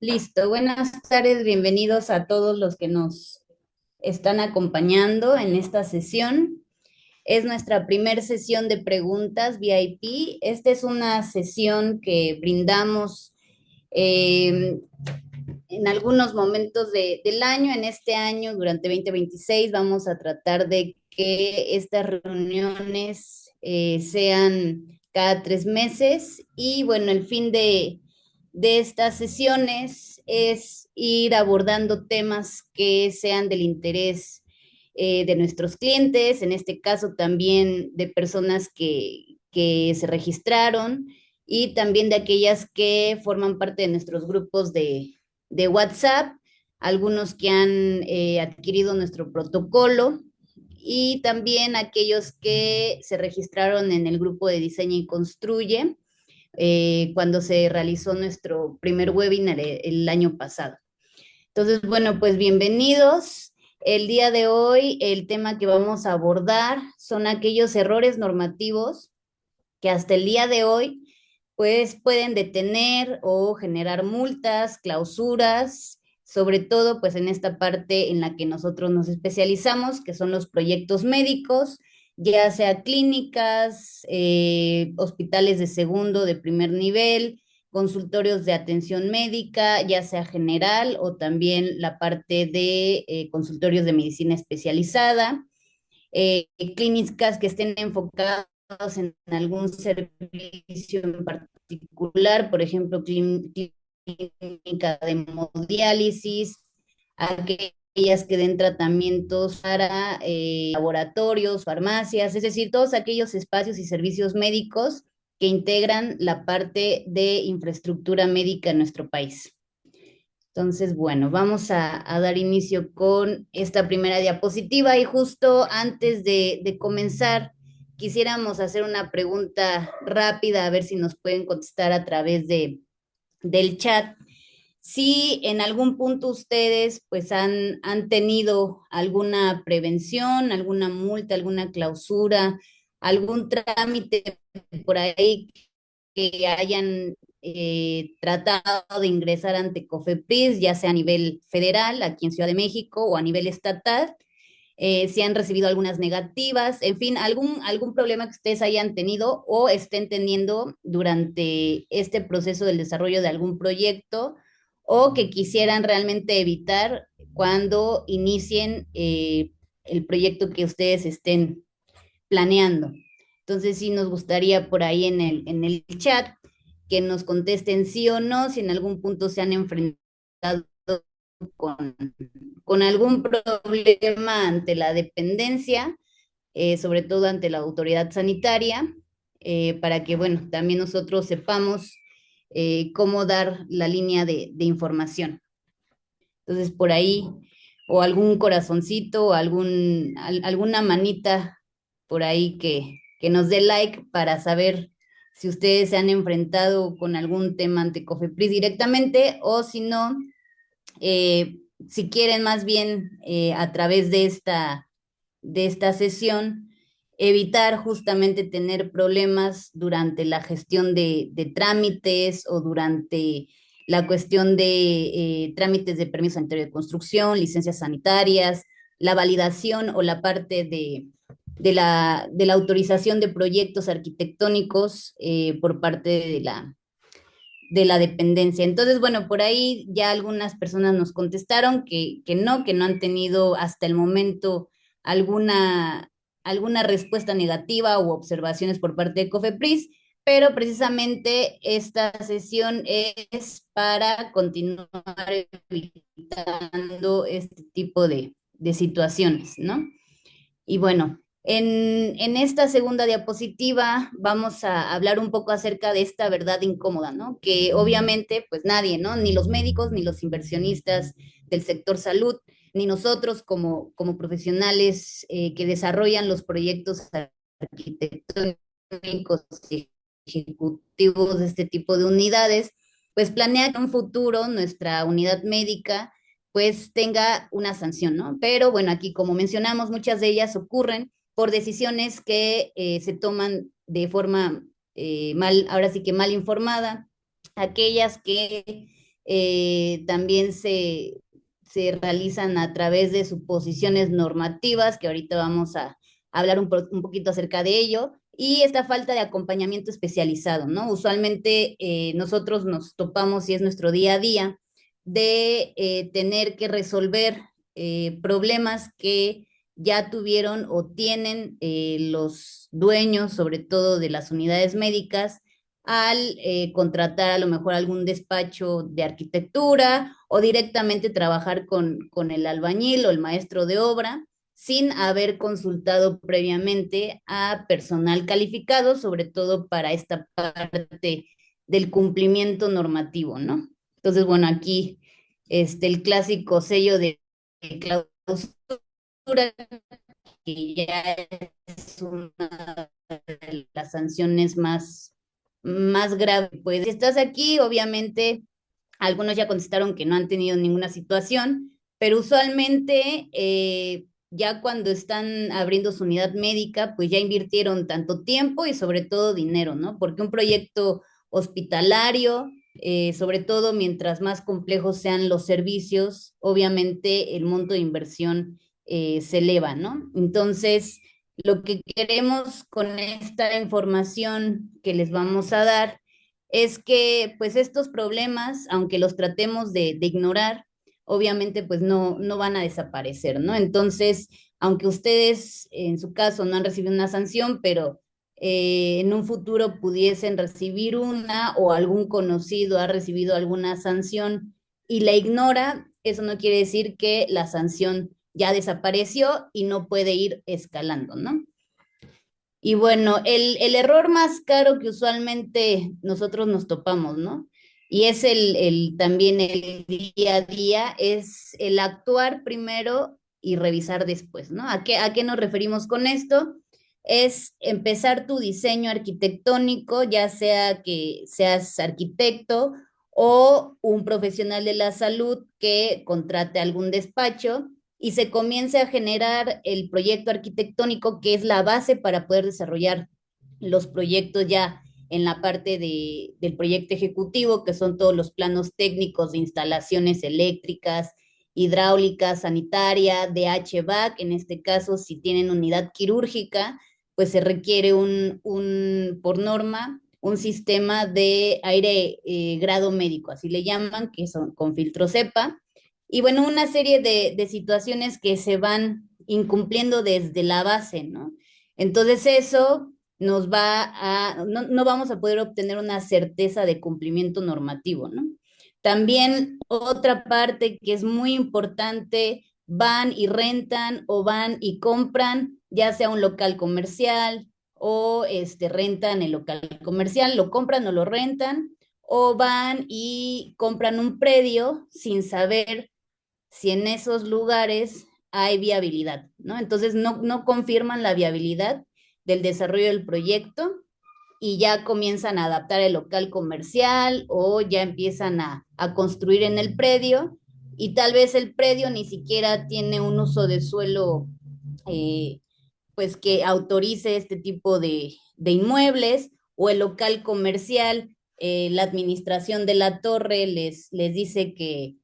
Listo, buenas tardes, bienvenidos a todos los que nos están acompañando en esta sesión. Es nuestra primer sesión de preguntas VIP. Esta es una sesión que brindamos eh, en algunos momentos del año. En este año, durante 2026, vamos a tratar de que estas reuniones sean cada 3 meses y bueno, el fin de estas sesiones es ir abordando temas que sean del interés de nuestros clientes, en este caso también de personas que se registraron y también de aquellas que forman parte de nuestros grupos de WhatsApp, algunos que han adquirido nuestro protocolo y también aquellos que se registraron en el grupo de Diseña y Construye cuando se realizó nuestro primer webinar el año pasado. Entonces, bueno, pues bienvenidos. El día de hoy el tema que vamos a abordar son aquellos errores normativos que hasta el día de hoy pues pueden detener o generar multas, clausuras, sobre todo pues en esta parte en la que nosotros nos especializamos, que son los proyectos médicos, ya sea clínicas, hospitales de segundo, de primer nivel, consultorios de atención médica, ya sea general o también la parte de consultorios de medicina especializada, clínicas que estén enfocadas en algún servicio en particular, por ejemplo, clínica de hemodiálisis, aquellas que den tratamientos para laboratorios, farmacias, es decir, todos aquellos espacios y servicios médicos que integran la parte de infraestructura médica en nuestro país. Entonces, bueno, vamos a dar inicio con esta primera diapositiva y justo antes de comenzar, quisiéramos hacer una pregunta rápida, a ver si nos pueden contestar a través del chat. Si en algún punto ustedes pues han tenido alguna prevención, alguna multa, alguna clausura, algún trámite por ahí que hayan tratado de ingresar ante COFEPRIS, ya sea a nivel federal, aquí en Ciudad de México, o a nivel estatal, si han recibido algunas negativas, en fin, algún problema que ustedes hayan tenido o estén teniendo durante este proceso del desarrollo de algún proyecto o que quisieran realmente evitar cuando inicien el proyecto que ustedes estén planeando. Entonces sí nos gustaría por ahí en el chat que nos contesten sí o no, si en algún punto se han enfrentado con, con algún problema ante la dependencia, sobre todo ante la autoridad sanitaria, para que, bueno, también nosotros sepamos cómo dar la línea de información. Entonces, por ahí, o algún corazoncito, o alguna manita por ahí que nos dé like para saber si ustedes se han enfrentado con algún tema ante COFEPRIS directamente o si no, si quieren más bien a través de esta sesión, evitar justamente tener problemas durante la gestión de trámites o durante la cuestión de trámites de permiso sanitario de construcción, licencias sanitarias, la validación o la parte de la autorización de proyectos arquitectónicos por parte de la dependencia. Entonces, bueno, por ahí ya algunas personas nos contestaron que no han tenido hasta el momento alguna respuesta negativa u observaciones por parte de COFEPRIS, pero precisamente esta sesión es para continuar evitando este tipo de situaciones, ¿no? Y bueno, en esta segunda diapositiva vamos a hablar un poco acerca de esta verdad incómoda, ¿no? Que obviamente, pues nadie, ¿no? Ni los médicos, ni los inversionistas del sector salud, ni nosotros como profesionales que desarrollan los proyectos arquitectónicos y ejecutivos de este tipo de unidades, pues planea que en un futuro nuestra unidad médica pues tenga una sanción, ¿no? Pero bueno, aquí como mencionamos, muchas de ellas ocurren por decisiones que se toman de forma mal, ahora sí que mal informada, aquellas que también se realizan a través de suposiciones normativas, que ahorita vamos a hablar un poquito acerca de ello, y esta falta de acompañamiento especializado, ¿no? Usualmente nosotros nos topamos, y es nuestro día a día, de tener que resolver problemas que ya tuvieron o tienen los dueños, sobre todo de las unidades médicas, al contratar a lo mejor algún despacho de arquitectura o directamente trabajar con el albañil o el maestro de obra sin haber consultado previamente a personal calificado, sobre todo para esta parte del cumplimiento normativo, ¿no? Entonces, bueno, aquí el clásico sello de clausura, que ya es una de las sanciones más graves. Pues si estás aquí, obviamente, algunos ya contestaron que no han tenido ninguna situación, pero usualmente ya cuando están abriendo su unidad médica, pues ya invirtieron tanto tiempo y sobre todo dinero, ¿no? Porque un proyecto hospitalario, sobre todo mientras más complejos sean los servicios, obviamente el monto de inversión se eleva, ¿no? Entonces, lo que queremos con esta información que les vamos a dar es que pues estos problemas, aunque los tratemos de ignorar, obviamente pues no van a desaparecer, ¿no? Entonces, aunque ustedes en su caso no han recibido una sanción, pero en un futuro pudiesen recibir una o algún conocido ha recibido alguna sanción y la ignora, eso no quiere decir que la sanción ya desapareció y no puede ir escalando, ¿no? Y bueno, el error más caro que usualmente nosotros nos topamos, ¿no? Y es también el día a día, es el actuar primero y revisar después, ¿no? A qué nos referimos con esto? Es empezar tu diseño arquitectónico, ya sea que seas arquitecto o un profesional de la salud que contrate algún despacho y se comience a generar el proyecto arquitectónico que es la base para poder desarrollar los proyectos ya en la parte del proyecto ejecutivo, que son todos los planos técnicos de instalaciones eléctricas, hidráulica, sanitaria, de HVAC, en este caso, si tienen unidad quirúrgica, pues se requiere por norma, un sistema de aire grado médico, así le llaman, que son con filtro CEPA, y bueno, una serie de situaciones que se van incumpliendo desde la base, ¿no? Entonces eso no vamos a poder obtener una certeza de cumplimiento normativo, ¿no? También otra parte que es muy importante, van y rentan o van y compran, ya sea un local comercial o rentan el local comercial, lo compran o lo rentan, o van y compran un predio sin saber si en esos lugares hay viabilidad, ¿no? Entonces no confirman la viabilidad del desarrollo del proyecto y ya comienzan a adaptar el local comercial o ya empiezan a construir en el predio y tal vez el predio ni siquiera tiene un uso de suelo eh, pues que autorice este tipo de inmuebles o el local comercial, la administración de la torre les dice que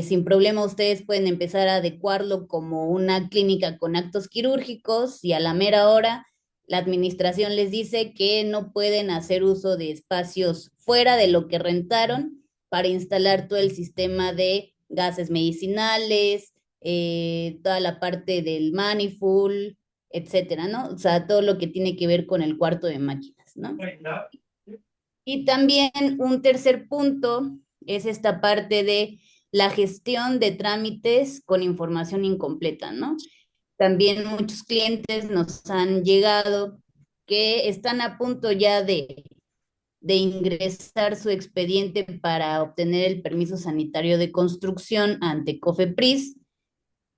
sin problema ustedes pueden empezar a adecuarlo como una clínica con actos quirúrgicos y a la mera hora la administración les dice que no pueden hacer uso de espacios fuera de lo que rentaron para instalar todo el sistema de gases medicinales, toda la parte del manifold, etcétera, ¿no? O sea, todo lo que tiene que ver con el cuarto de máquinas, ¿no? Y también un tercer punto es esta parte de la gestión de trámites con información incompleta, ¿no? También muchos clientes nos han llegado que están a punto ya de ingresar su expediente para obtener el permiso sanitario de construcción ante COFEPRIS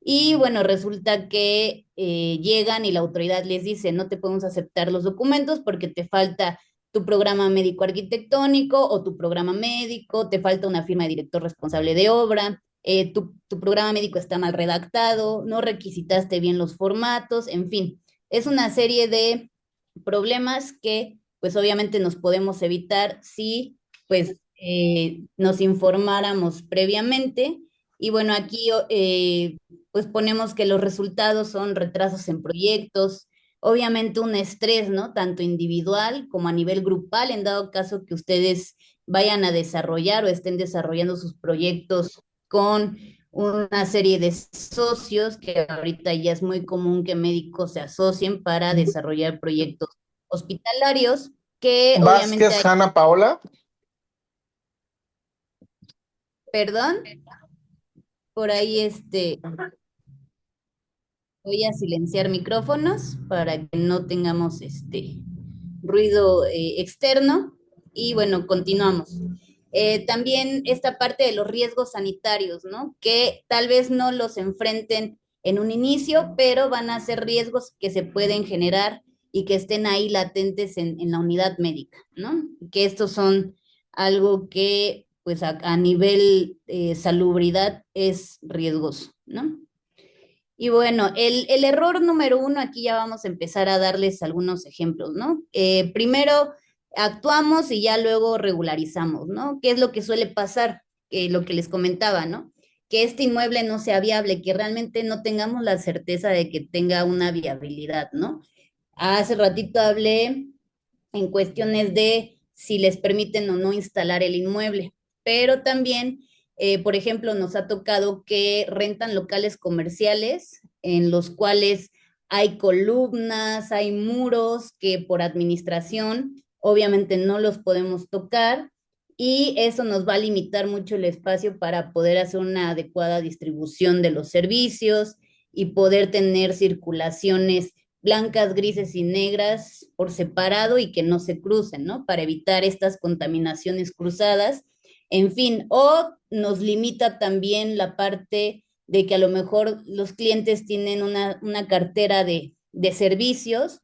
y bueno, resulta que llegan y la autoridad les dice, no te podemos aceptar los documentos porque te falta tu programa médico arquitectónico o tu programa médico, te falta una firma de director responsable de obra, tu programa médico está mal redactado, no requisitaste bien los formatos, en fin, es una serie de problemas que pues obviamente nos podemos evitar si pues nos informáramos previamente. Y bueno, aquí pues ponemos que los resultados son retrasos en proyectos, obviamente un estrés, ¿no? Tanto individual como a nivel grupal, en dado caso que ustedes vayan a desarrollar o estén desarrollando sus proyectos con una serie de socios, que ahorita ya es muy común que médicos se asocien para desarrollar proyectos hospitalarios, que obviamente Vázquez hay, Hanna Paola. perdón, por ahí voy a silenciar micrófonos para que no tengamos ruido externo. Y bueno, continuamos. También esta parte de los riesgos sanitarios, ¿no? Que tal vez no los enfrenten en un inicio, pero van a ser riesgos que se pueden generar y que estén ahí latentes en la unidad médica, ¿no? Que estos son algo que, pues, a nivel salubridad es riesgoso, ¿no? Y bueno, el error número uno, aquí ya vamos a empezar a darles algunos ejemplos, ¿no? Primero, actuamos y ya luego regularizamos, ¿no? ¿Qué es lo que suele pasar? Lo que les comentaba, ¿no? Que este inmueble no sea viable, que realmente no tengamos la certeza de que tenga una viabilidad, ¿no? Hace ratito hablé en cuestiones de si les permiten o no instalar el inmueble, pero también, por ejemplo, nos ha tocado que rentan locales comerciales en los cuales hay columnas, hay muros que por administración obviamente no los podemos tocar y eso nos va a limitar mucho el espacio para poder hacer una adecuada distribución de los servicios y poder tener circulaciones blancas, grises y negras por separado y que no se crucen, ¿no? Para evitar estas contaminaciones cruzadas. En fin, o nos limita también la parte de que a lo mejor los clientes tienen una cartera de servicios,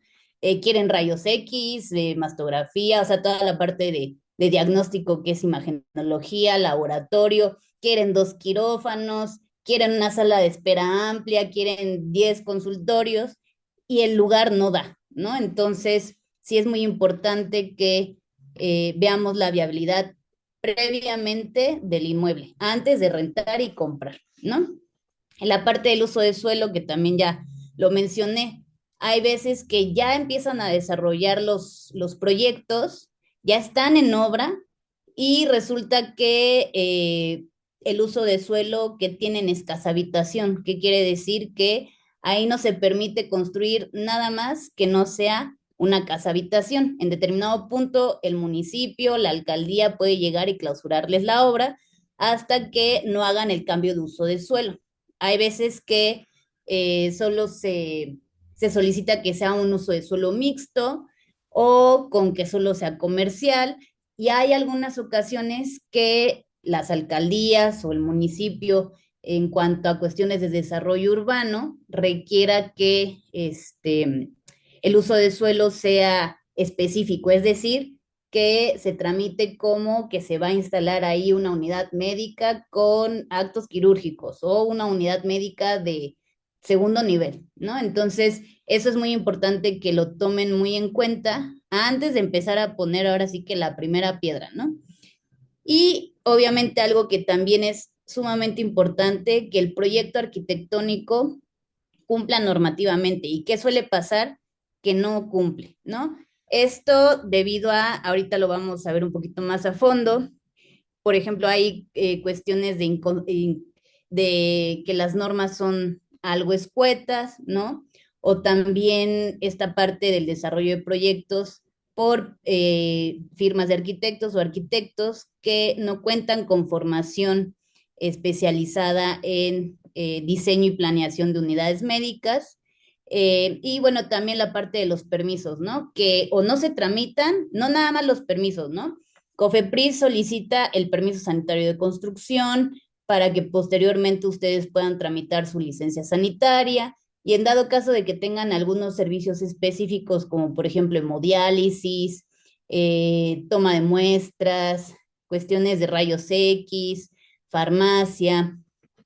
quieren rayos X, mastografía, o sea, toda la parte de diagnóstico que es imagenología, laboratorio, quieren 2 quirófanos, quieren una sala de espera amplia, quieren 10 consultorios y el lugar no da, ¿no? Entonces, sí es muy importante que veamos la viabilidad previamente del inmueble, antes de rentar y comprar, ¿no? En la parte del uso de suelo, que también ya lo mencioné, hay veces que ya empiezan a desarrollar los proyectos, ya están en obra y resulta que el uso de suelo que tienen escasa habitación, que quiere decir que ahí no se permite construir nada más que no sea una casa habitación. En determinado punto, el municipio, la alcaldía puede llegar y clausurarles la obra hasta que no hagan el cambio de uso de suelo. Hay veces que solo se solicita que sea un uso de suelo mixto o con que solo sea comercial, y hay algunas ocasiones que las alcaldías o el municipio, en cuanto a cuestiones de desarrollo urbano, requiera que el uso de suelo sea específico, es decir, que se tramite como que se va a instalar ahí una unidad médica con actos quirúrgicos o una unidad médica de segundo nivel, ¿no? Entonces, eso es muy importante que lo tomen muy en cuenta antes de empezar a poner ahora sí que la primera piedra, ¿no? Y obviamente algo que también es sumamente importante, que el proyecto arquitectónico cumpla normativamente. ¿Y qué suele pasar? Que no cumple, ¿no? Esto debido ahorita lo vamos a ver un poquito más a fondo, por ejemplo, hay cuestiones de que las normas son algo escuetas, ¿no? O también esta parte del desarrollo de proyectos por firmas de arquitectos o arquitectos que no cuentan con formación especializada en diseño y planeación de unidades médicas. Y bueno, también la parte de los permisos, ¿no? Que o no se tramitan, no nada más los permisos, ¿no? COFEPRIS solicita el permiso sanitario de construcción para que posteriormente ustedes puedan tramitar su licencia sanitaria y en dado caso de que tengan algunos servicios específicos como por ejemplo hemodiálisis, toma de muestras, cuestiones de rayos X, farmacia,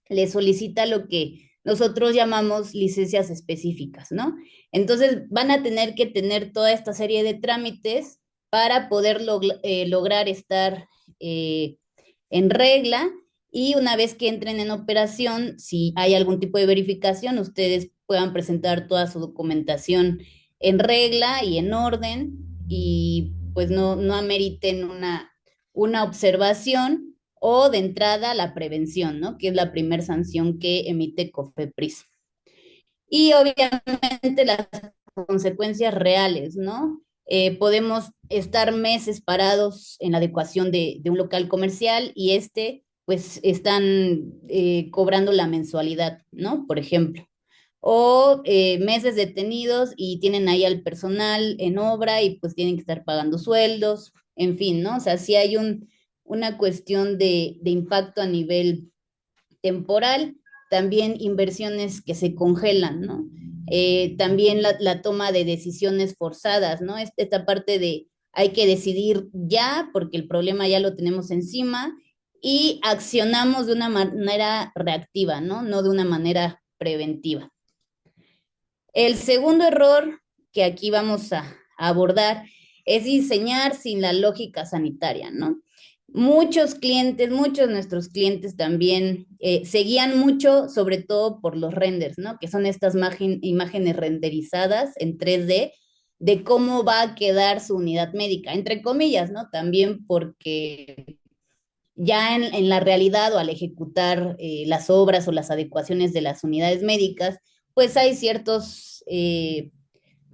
les solicita lo que nosotros llamamos licencias específicas, ¿no? Entonces van a tener que tener toda esta serie de trámites para poder lograr estar eh, en regla, y una vez que entren en operación, si hay algún tipo de verificación, ustedes puedan presentar toda su documentación en regla y en orden, y pues no ameriten una observación o de entrada la prevención, ¿no? Que es la primera sanción que emite COFEPRIS. Y obviamente las consecuencias reales, ¿no? Podemos estar meses parados en la adecuación de un local comercial y pues están cobrando la mensualidad, ¿no? Por ejemplo. O meses detenidos y tienen ahí al personal en obra y pues tienen que estar pagando sueldos, en fin, ¿no? O sea, sí hay una cuestión de impacto a nivel temporal, también inversiones que se congelan, ¿no? También la toma de decisiones forzadas, ¿no? Esta parte de hay que decidir ya porque el problema ya lo tenemos encima y accionamos de una manera reactiva, ¿no? No de una manera preventiva. El segundo error que aquí vamos a abordar es diseñar sin la lógica sanitaria, ¿no? Muchos de nuestros clientes también se guían mucho, sobre todo por los renders, ¿no? Que son estas imágenes renderizadas en 3D de cómo va a quedar su unidad médica, entre comillas, ¿no? También porque ya en la realidad o al ejecutar las obras o las adecuaciones de las unidades médicas, pues hay ciertos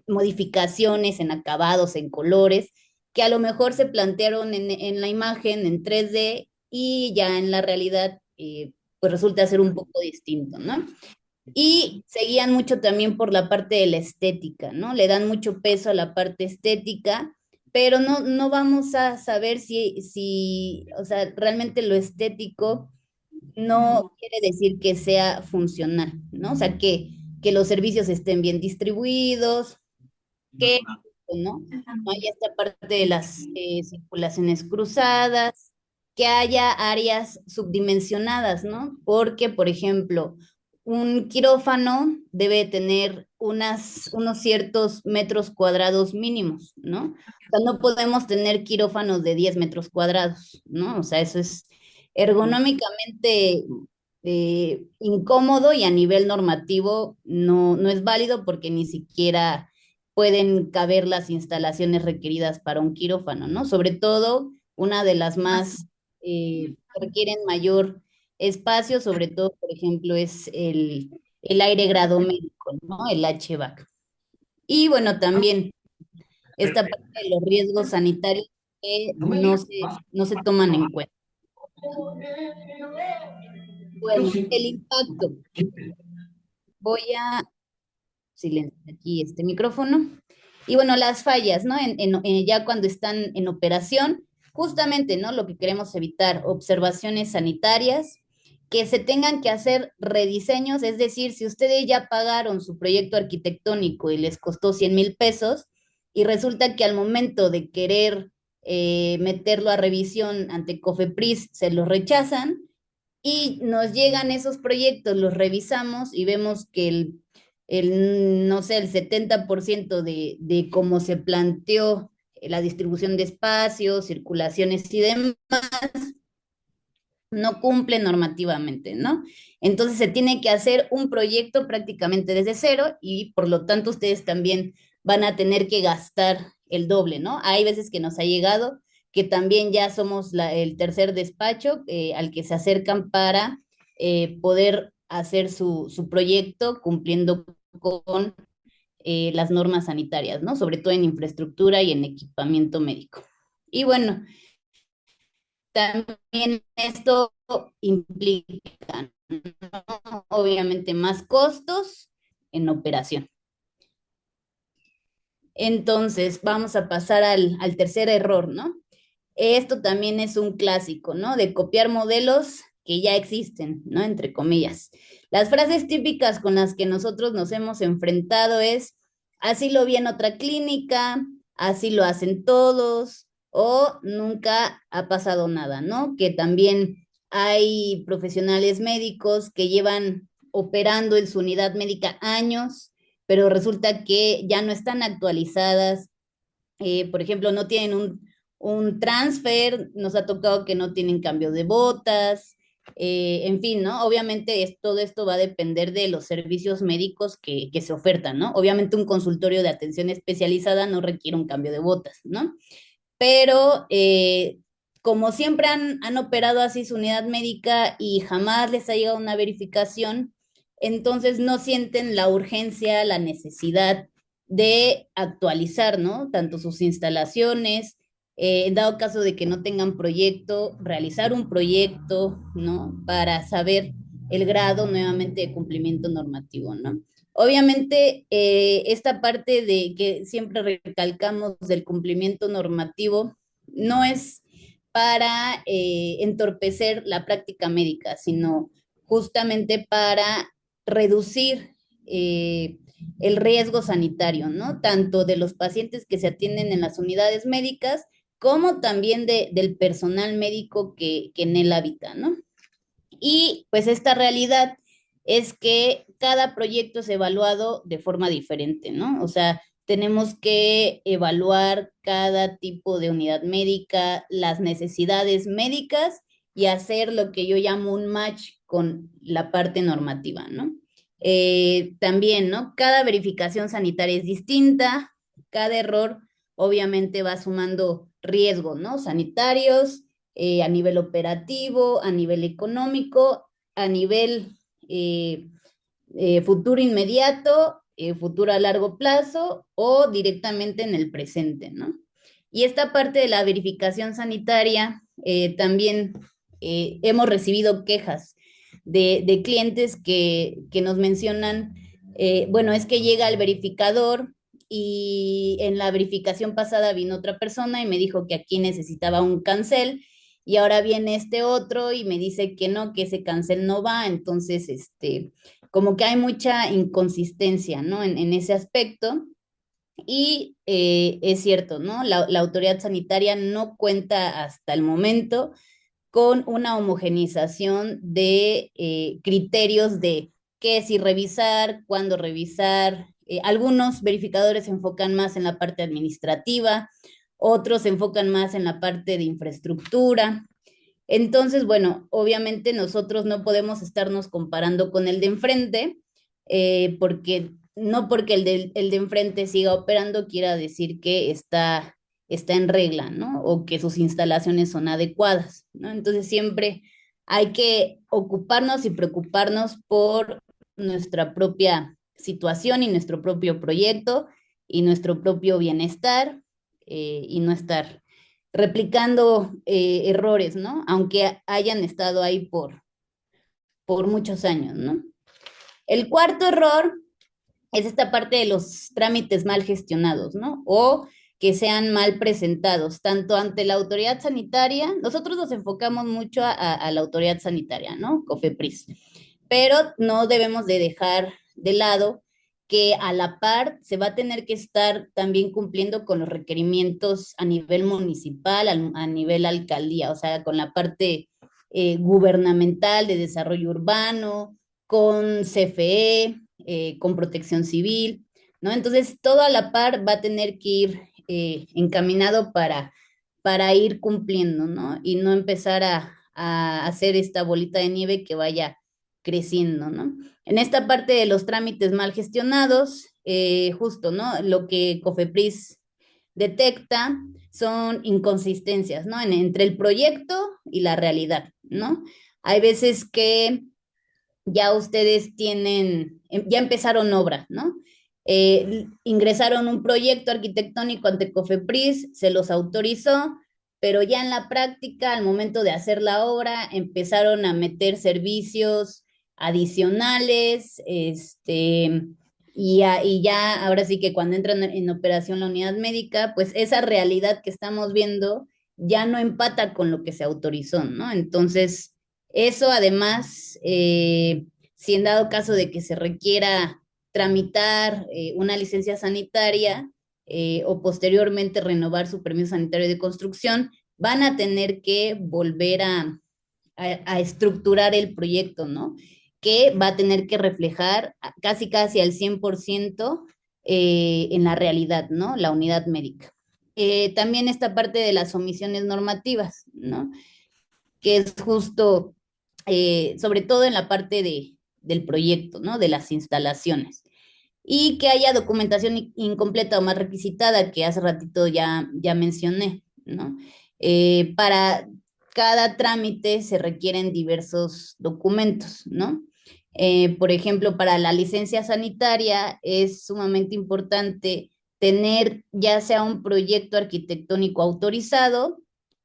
modificaciones en acabados, en colores, que a lo mejor se plantearon en la imagen en 3D y ya en la realidad pues resulta ser un poco distinto, ¿no? Y seguían mucho también por la parte de la estética, ¿no? Le dan mucho peso a la parte estética, pero no vamos a saber si, o sea, realmente lo estético no quiere decir que sea funcional, ¿no? O sea, que los servicios estén bien distribuidos, que no haya esta parte de las circulaciones cruzadas, que haya áreas subdimensionadas, ¿no? Porque, por ejemplo, un quirófano debe tener unos ciertos metros cuadrados mínimos, ¿no? O sea, no podemos tener quirófanos de 10 metros cuadrados, ¿no? O sea, eso es ergonómicamente incómodo y a nivel normativo no es válido porque ni siquiera pueden caber las instalaciones requeridas para un quirófano, ¿no? Sobre todo, una de las más que requieren mayor espacio, sobre todo, por ejemplo, es el aire grado médico, ¿no? El HVAC. Y bueno, también esta parte de los riesgos sanitarios que no se toman en cuenta. Bueno, el impacto. Voy a silenciar aquí este micrófono. Y bueno, las fallas, ¿no? Ya cuando están en operación, justamente, ¿no? Lo que queremos evitar, observaciones sanitarias, que se tengan que hacer rediseños, es decir, si ustedes ya pagaron su proyecto arquitectónico y les costó 100,000 pesos, y resulta que al momento de querer meterlo a revisión ante COFEPRIS se lo rechazan, y nos llegan esos proyectos, los revisamos y vemos que no sé, el 70% de cómo se planteó la distribución de espacios, circulaciones y demás, no cumple normativamente, ¿no? Entonces se tiene que hacer un proyecto prácticamente desde cero y por lo tanto ustedes también van a tener que gastar el doble, ¿no? Hay veces que nos ha llegado que también ya somos el tercer despacho al que se acercan para poder hacer su proyecto cumpliendo con las normas sanitarias, ¿no? Sobre todo en infraestructura y en equipamiento médico. Y bueno, también esto implica, ¿no? Obviamente más costos en operación. Entonces, vamos a pasar al tercer error, ¿no? Esto también es un clásico, ¿no? De copiar modelos que ya existen, ¿no? Entre comillas. Las frases típicas con las que nosotros nos hemos enfrentado es, así lo vi en otra clínica, así lo hacen todos, o nunca ha pasado nada, ¿no? Que también hay profesionales médicos que llevan operando en su unidad médica años, pero resulta que ya no están actualizadas Por ejemplo, no tienen un transfer, nos ha tocado que no tienen cambio de botas, en fin, ¿no? Obviamente todo esto va a depender de los servicios médicos que se ofertan, ¿no? Obviamente un consultorio de atención especializada no requiere un cambio de botas, ¿no? Pero como siempre han operado así su unidad médica y jamás les ha llegado una verificación, entonces no sienten la urgencia, la necesidad de actualizar, ¿no? Tanto sus instalaciones, en dado caso de que no tengan proyecto, realizar un proyecto, ¿no? Para saber el grado nuevamente de cumplimiento normativo, ¿no? Obviamente, esta parte de que siempre recalcamos del cumplimiento normativo no es para entorpecer la práctica médica, sino justamente para reducir el riesgo sanitario, ¿no? Tanto de los pacientes que se atienden en las unidades médicas como también del personal médico que en él habita, ¿no? Y pues esta realidad es que cada proyecto es evaluado de forma diferente, ¿no? O sea, tenemos que evaluar cada tipo de unidad médica, las necesidades médicas y hacer lo que yo llamo un match con la parte normativa, ¿no? También, ¿no? Cada verificación sanitaria es distinta, cada error obviamente va sumando riesgos, ¿no? Sanitarios, a nivel operativo, a nivel económico, a nivel futuro inmediato, futuro a largo plazo o directamente en el presente, ¿no? Y esta parte de la verificación sanitaria, también hemos recibido quejas de clientes que nos mencionan, bueno, es que llega el verificador y en la verificación pasada vino otra persona y me dijo que aquí necesitaba un cancel y ahora viene este otro y me dice que no, que ese cancel no va, entonces, como que hay mucha inconsistencia, ¿no? En ese aspecto. Y es cierto, ¿no? La autoridad sanitaria no cuenta hasta el momento con una homogenización de criterios de qué si revisar, cuándo revisar. Algunos verificadores se enfocan más en la parte administrativa, otros se enfocan más en la parte de infraestructura. Entonces, bueno, obviamente nosotros no podemos estarnos comparando con el de enfrente, porque no porque el de enfrente siga operando quiera decir que está en regla, ¿no? O que sus instalaciones son adecuadas, ¿no? Entonces siempre hay que ocuparnos y preocuparnos por nuestra propia situación y nuestro propio proyecto y nuestro propio bienestar, y no estar replicando errores, ¿no? Aunque hayan estado ahí por muchos años, ¿no? El cuarto error es esta parte de los trámites mal gestionados, ¿no? O que sean mal presentados, tanto ante la autoridad sanitaria, nosotros nos enfocamos mucho a la autoridad sanitaria, ¿no? COFEPRIS, pero no debemos de dejar de lado que a la par se va a tener que estar también cumpliendo con los requerimientos a nivel municipal, a nivel alcaldía, o sea, con la parte gubernamental de desarrollo urbano, con CFE, con protección civil, ¿no? Entonces, todo a la par va a tener que ir encaminado para ir cumpliendo, ¿no? Y no empezar a hacer esta bolita de nieve que vaya creciendo, ¿no? En esta parte de los trámites mal gestionados, justo, ¿no? Lo que COFEPRIS detecta son inconsistencias, ¿no? Entre el proyecto y la realidad, ¿no? Hay veces que ya ustedes tienen, ya empezaron obra, ¿no? Ingresaron un proyecto arquitectónico ante COFEPRIS, se los autorizó, pero ya en la práctica, al momento de hacer la obra, empezaron a meter servicios adicionales, y ya ahora sí que cuando entran en operación la unidad médica, pues esa realidad que estamos viendo ya no empata con lo que se autorizó, ¿no? Entonces, eso además, si en dado caso de que se requiera tramitar una licencia sanitaria, o posteriormente renovar su permiso sanitario de construcción, van a tener que volver a estructurar el proyecto, ¿no? Que va a tener que reflejar casi al 100% en la realidad, ¿no? La unidad médica. también esta parte de las omisiones normativas, ¿no? Que es justo, sobre todo en la parte del proyecto, ¿no? De las instalaciones. Y que haya documentación incompleta o más requisitada, que hace ratito ya mencioné, ¿no? Para cada trámite se requieren diversos documentos, ¿no? Por ejemplo, para la licencia sanitaria es sumamente importante tener ya sea un proyecto arquitectónico autorizado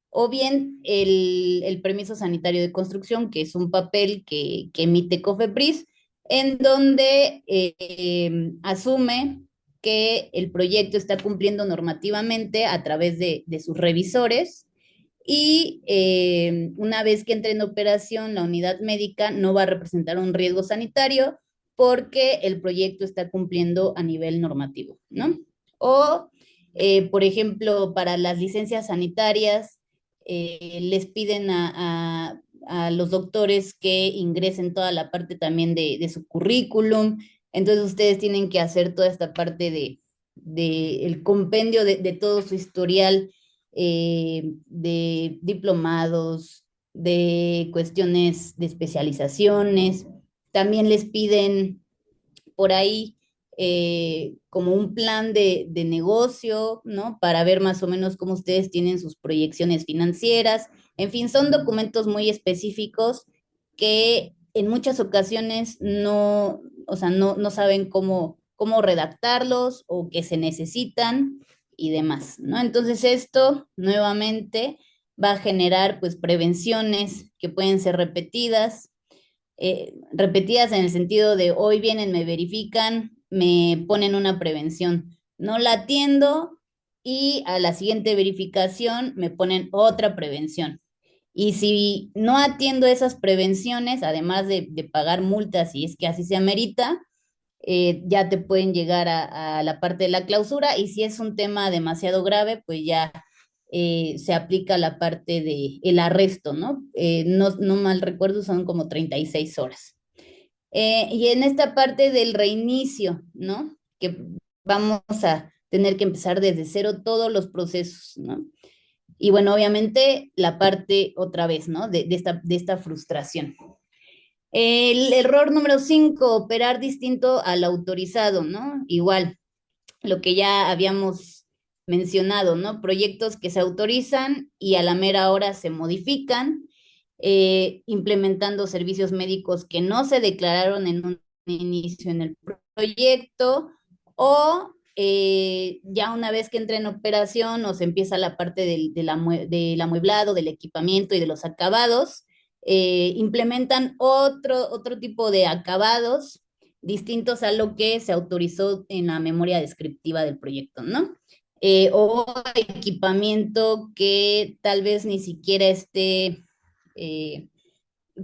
o bien el permiso sanitario de construcción, que es un papel que emite COFEPRIS, en donde asume que el proyecto está cumpliendo normativamente a través de sus revisores y una vez que entre en operación la unidad médica no va a representar un riesgo sanitario porque el proyecto está cumpliendo a nivel normativo, ¿no? O, por ejemplo, para las licencias sanitarias, les piden a los doctores que ingresen toda la parte también de su currículum, entonces ustedes tienen que hacer toda esta parte de el compendio de todo su historial de diplomados, de cuestiones de especializaciones. También les piden por ahí como un plan de negocio, ¿no? Para ver más o menos cómo ustedes tienen sus proyecciones financieras. En fin, son documentos muy específicos que en muchas ocasiones no, o sea, no saben cómo redactarlos o que se necesitan y demás, ¿no? Entonces esto nuevamente va a generar pues prevenciones que pueden ser repetidas en el sentido de hoy vienen, me verifican, me ponen una prevención, no la atiendo y a la siguiente verificación me ponen otra prevención. Y si no atiendo esas prevenciones, además de pagar multas, si es que así se amerita, ya te pueden llegar a la parte de la clausura y si es un tema demasiado grave, pues ya se aplica la parte de el arresto, ¿no? No mal recuerdo, son como 36 horas. Y en esta parte del reinicio, ¿no? Que vamos a tener que empezar desde cero todos los procesos, ¿no? Y bueno, obviamente la parte otra vez, ¿no? De esta frustración. El error número 5, operar distinto al autorizado, ¿no? Igual, lo que ya habíamos mencionado, ¿no? Proyectos que se autorizan y a la mera hora se modifican, implementando servicios médicos que no se declararon en un inicio en el proyecto o ya una vez que entra en operación o se empieza la parte del amueblado, del equipamiento y de los acabados, implementan otro tipo de acabados distintos a lo que se autorizó en la memoria descriptiva del proyecto, ¿no? O equipamiento que tal vez ni siquiera esté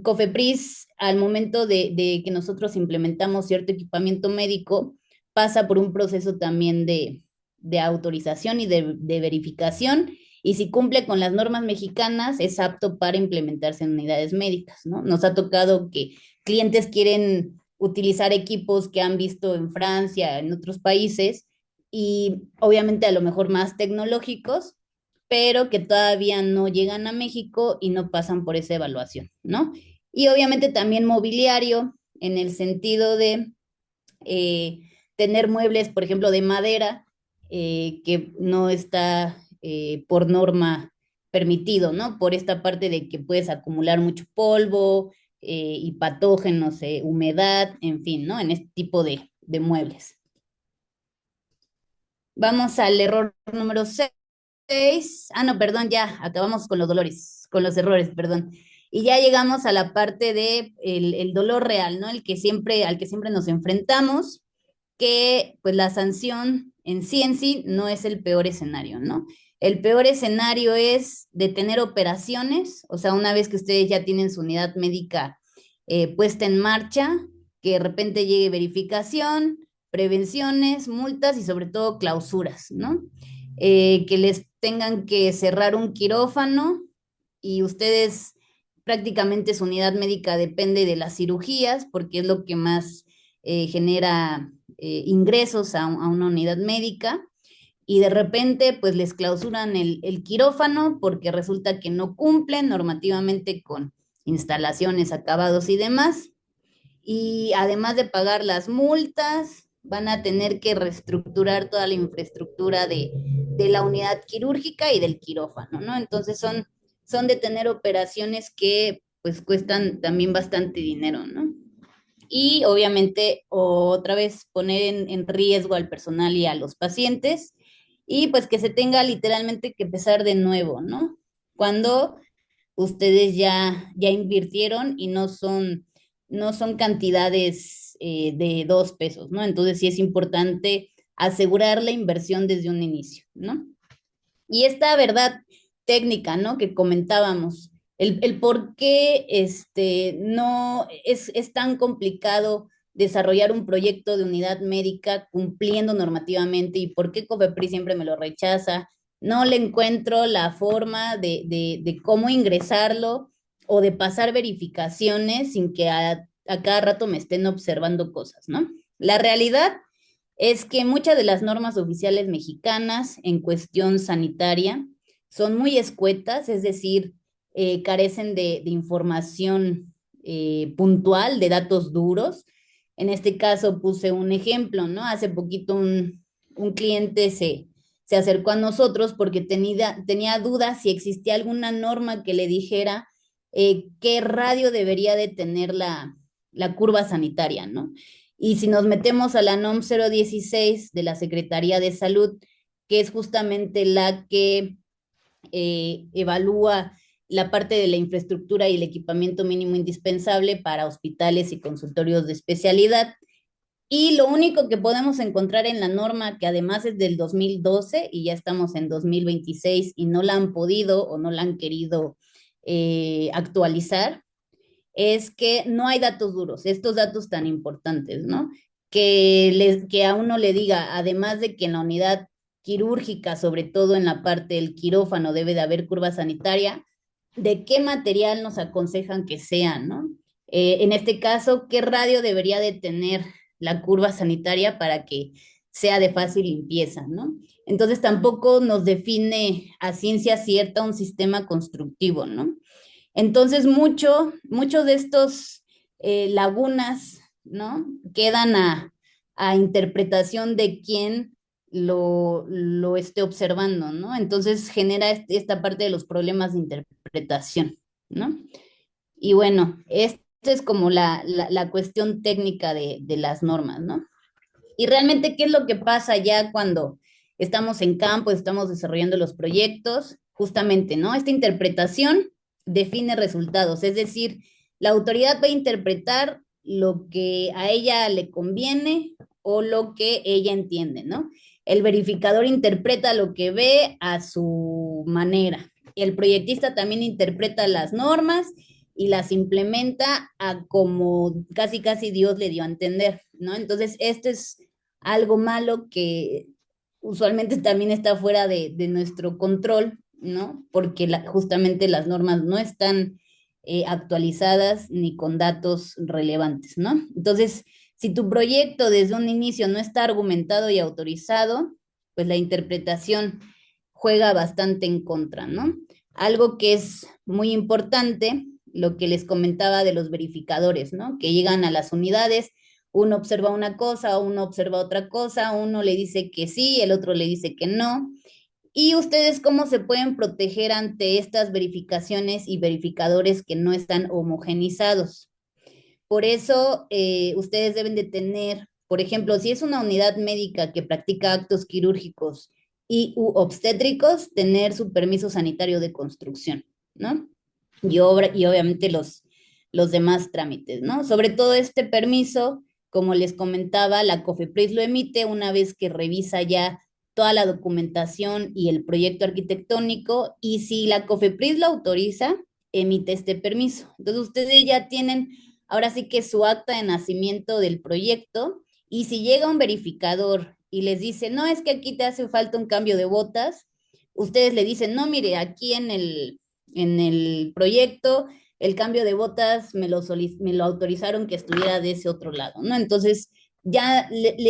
COFEPRIS, al momento de que nosotros implementamos cierto equipamiento médico, pasa por un proceso también de autorización y de verificación, y si cumple con las normas mexicanas, es apto para implementarse en unidades médicas, ¿no? Nos ha tocado que clientes quieren utilizar equipos que han visto en Francia, en otros países, y obviamente a lo mejor más tecnológicos, pero que todavía no llegan a México y no pasan por esa evaluación, ¿no? Y obviamente también mobiliario, en el sentido de eh, tener muebles, por ejemplo, de madera, que no está por norma permitido, ¿no? Por esta parte de que puedes acumular mucho polvo y patógenos, humedad, en fin, ¿no? En este tipo de muebles. Vamos al error número 6. Ah, no, perdón, ya acabamos con los dolores, con los errores, perdón. Y ya llegamos a la parte de el dolor real, ¿no? Al que siempre nos enfrentamos, que pues la sanción en sí no es el peor escenario, ¿no? El peor escenario es detener operaciones, o sea, una vez que ustedes ya tienen su unidad médica puesta en marcha, que de repente llegue verificación, prevenciones, multas y sobre todo clausuras, ¿no? Que les tengan que cerrar un quirófano y ustedes prácticamente su unidad médica depende de las cirugías porque es lo que más genera ingresos a una unidad médica y de repente pues les clausuran el quirófano porque resulta que no cumplen normativamente con instalaciones, acabados y demás. Y además de pagar las multas, van a tener que reestructurar toda la infraestructura de la unidad quirúrgica y del quirófano, ¿no? Entonces son de tener operaciones que pues cuestan también bastante dinero, ¿no? Y obviamente otra vez poner en riesgo al personal y a los pacientes y pues que se tenga literalmente que empezar de nuevo, ¿no? Cuando ustedes ya invirtieron y no son cantidades de 2 pesos, ¿no? Entonces sí es importante asegurar la inversión desde un inicio, ¿no? Y esta verdad técnica, ¿no? Que comentábamos, el por qué no es tan complicado desarrollar un proyecto de unidad médica cumpliendo normativamente y por qué COFEPRIS siempre me lo rechaza. No le encuentro la forma de cómo ingresarlo o de pasar verificaciones sin que a cada rato me estén observando cosas, ¿no? La realidad es que muchas de las normas oficiales mexicanas en cuestión sanitaria son muy escuetas, es decir, carecen de información puntual, de datos duros. En este caso puse un ejemplo, ¿no? Hace poquito un cliente se acercó a nosotros porque tenía dudas si existía alguna norma que le dijera qué radio debería de tener la curva sanitaria, ¿no? Y si nos metemos a la NOM 016 de la Secretaría de Salud, que es justamente la que evalúa la parte de la infraestructura y el equipamiento mínimo indispensable para hospitales y consultorios de especialidad. Y lo único que podemos encontrar en la norma, que además es del 2012 y ya estamos en 2026 y no la han podido o no la han querido actualizar, es que no hay datos duros, estos datos tan importantes, ¿no? Que a uno le diga, además de que en la unidad quirúrgica, sobre todo en la parte del quirófano, debe de haber curva sanitaria, ¿de qué material nos aconsejan que sea, ¿no? En este caso, ¿qué radio debería de tener la curva sanitaria para que sea de fácil limpieza, ¿no? Entonces tampoco nos define a ciencia cierta un sistema constructivo, ¿no? Entonces, muchos de estos lagunas, ¿no? Quedan a interpretación de quien lo esté observando, ¿no? Entonces genera esta parte de los problemas de interpretación, ¿no? Y bueno, esto es como la cuestión técnica de las normas, ¿no? Y realmente, ¿qué es lo que pasa ya cuando estamos en campo, estamos desarrollando los proyectos? Justamente, ¿no? Esta interpretación define resultados, es decir, la autoridad va a interpretar lo que a ella le conviene o lo que ella entiende, ¿no? El verificador interpreta lo que ve a su manera. El proyectista también interpreta las normas y las implementa a como casi casi Dios le dio a entender, ¿no? Entonces, esto es algo malo que usualmente también está fuera de nuestro control, ¿no? Porque justamente las normas no están actualizadas ni con datos relevantes, ¿no? Entonces, si tu proyecto desde un inicio no está argumentado y autorizado, pues la interpretación juega bastante en contra, ¿no? Algo que es muy importante, lo que les comentaba de los verificadores, ¿no? Que llegan a las unidades, uno observa una cosa, uno observa otra cosa, uno le dice que sí, el otro le dice que no. ¿Y ustedes cómo se pueden proteger ante estas verificaciones y verificadores que no están homogenizados? Por eso, ustedes deben de tener, por ejemplo, si es una unidad médica que practica actos quirúrgicos y obstétricos, tener su permiso sanitario de construcción, ¿no? Y obviamente los demás trámites, ¿no? Sobre todo este permiso, como les comentaba, la COFEPRIS lo emite una vez que revisa ya toda la documentación y el proyecto arquitectónico, y si la COFEPRIS lo autoriza, emite este permiso. Entonces, ustedes ya tienen ahora sí que su acta de nacimiento del proyecto, y si llega un verificador y les dice, no, es que aquí te hace falta un cambio de botas, ustedes le dicen, no, mire, aquí en el proyecto el cambio de botas me lo autorizaron que estuviera de ese otro lado, ¿no? Entonces ya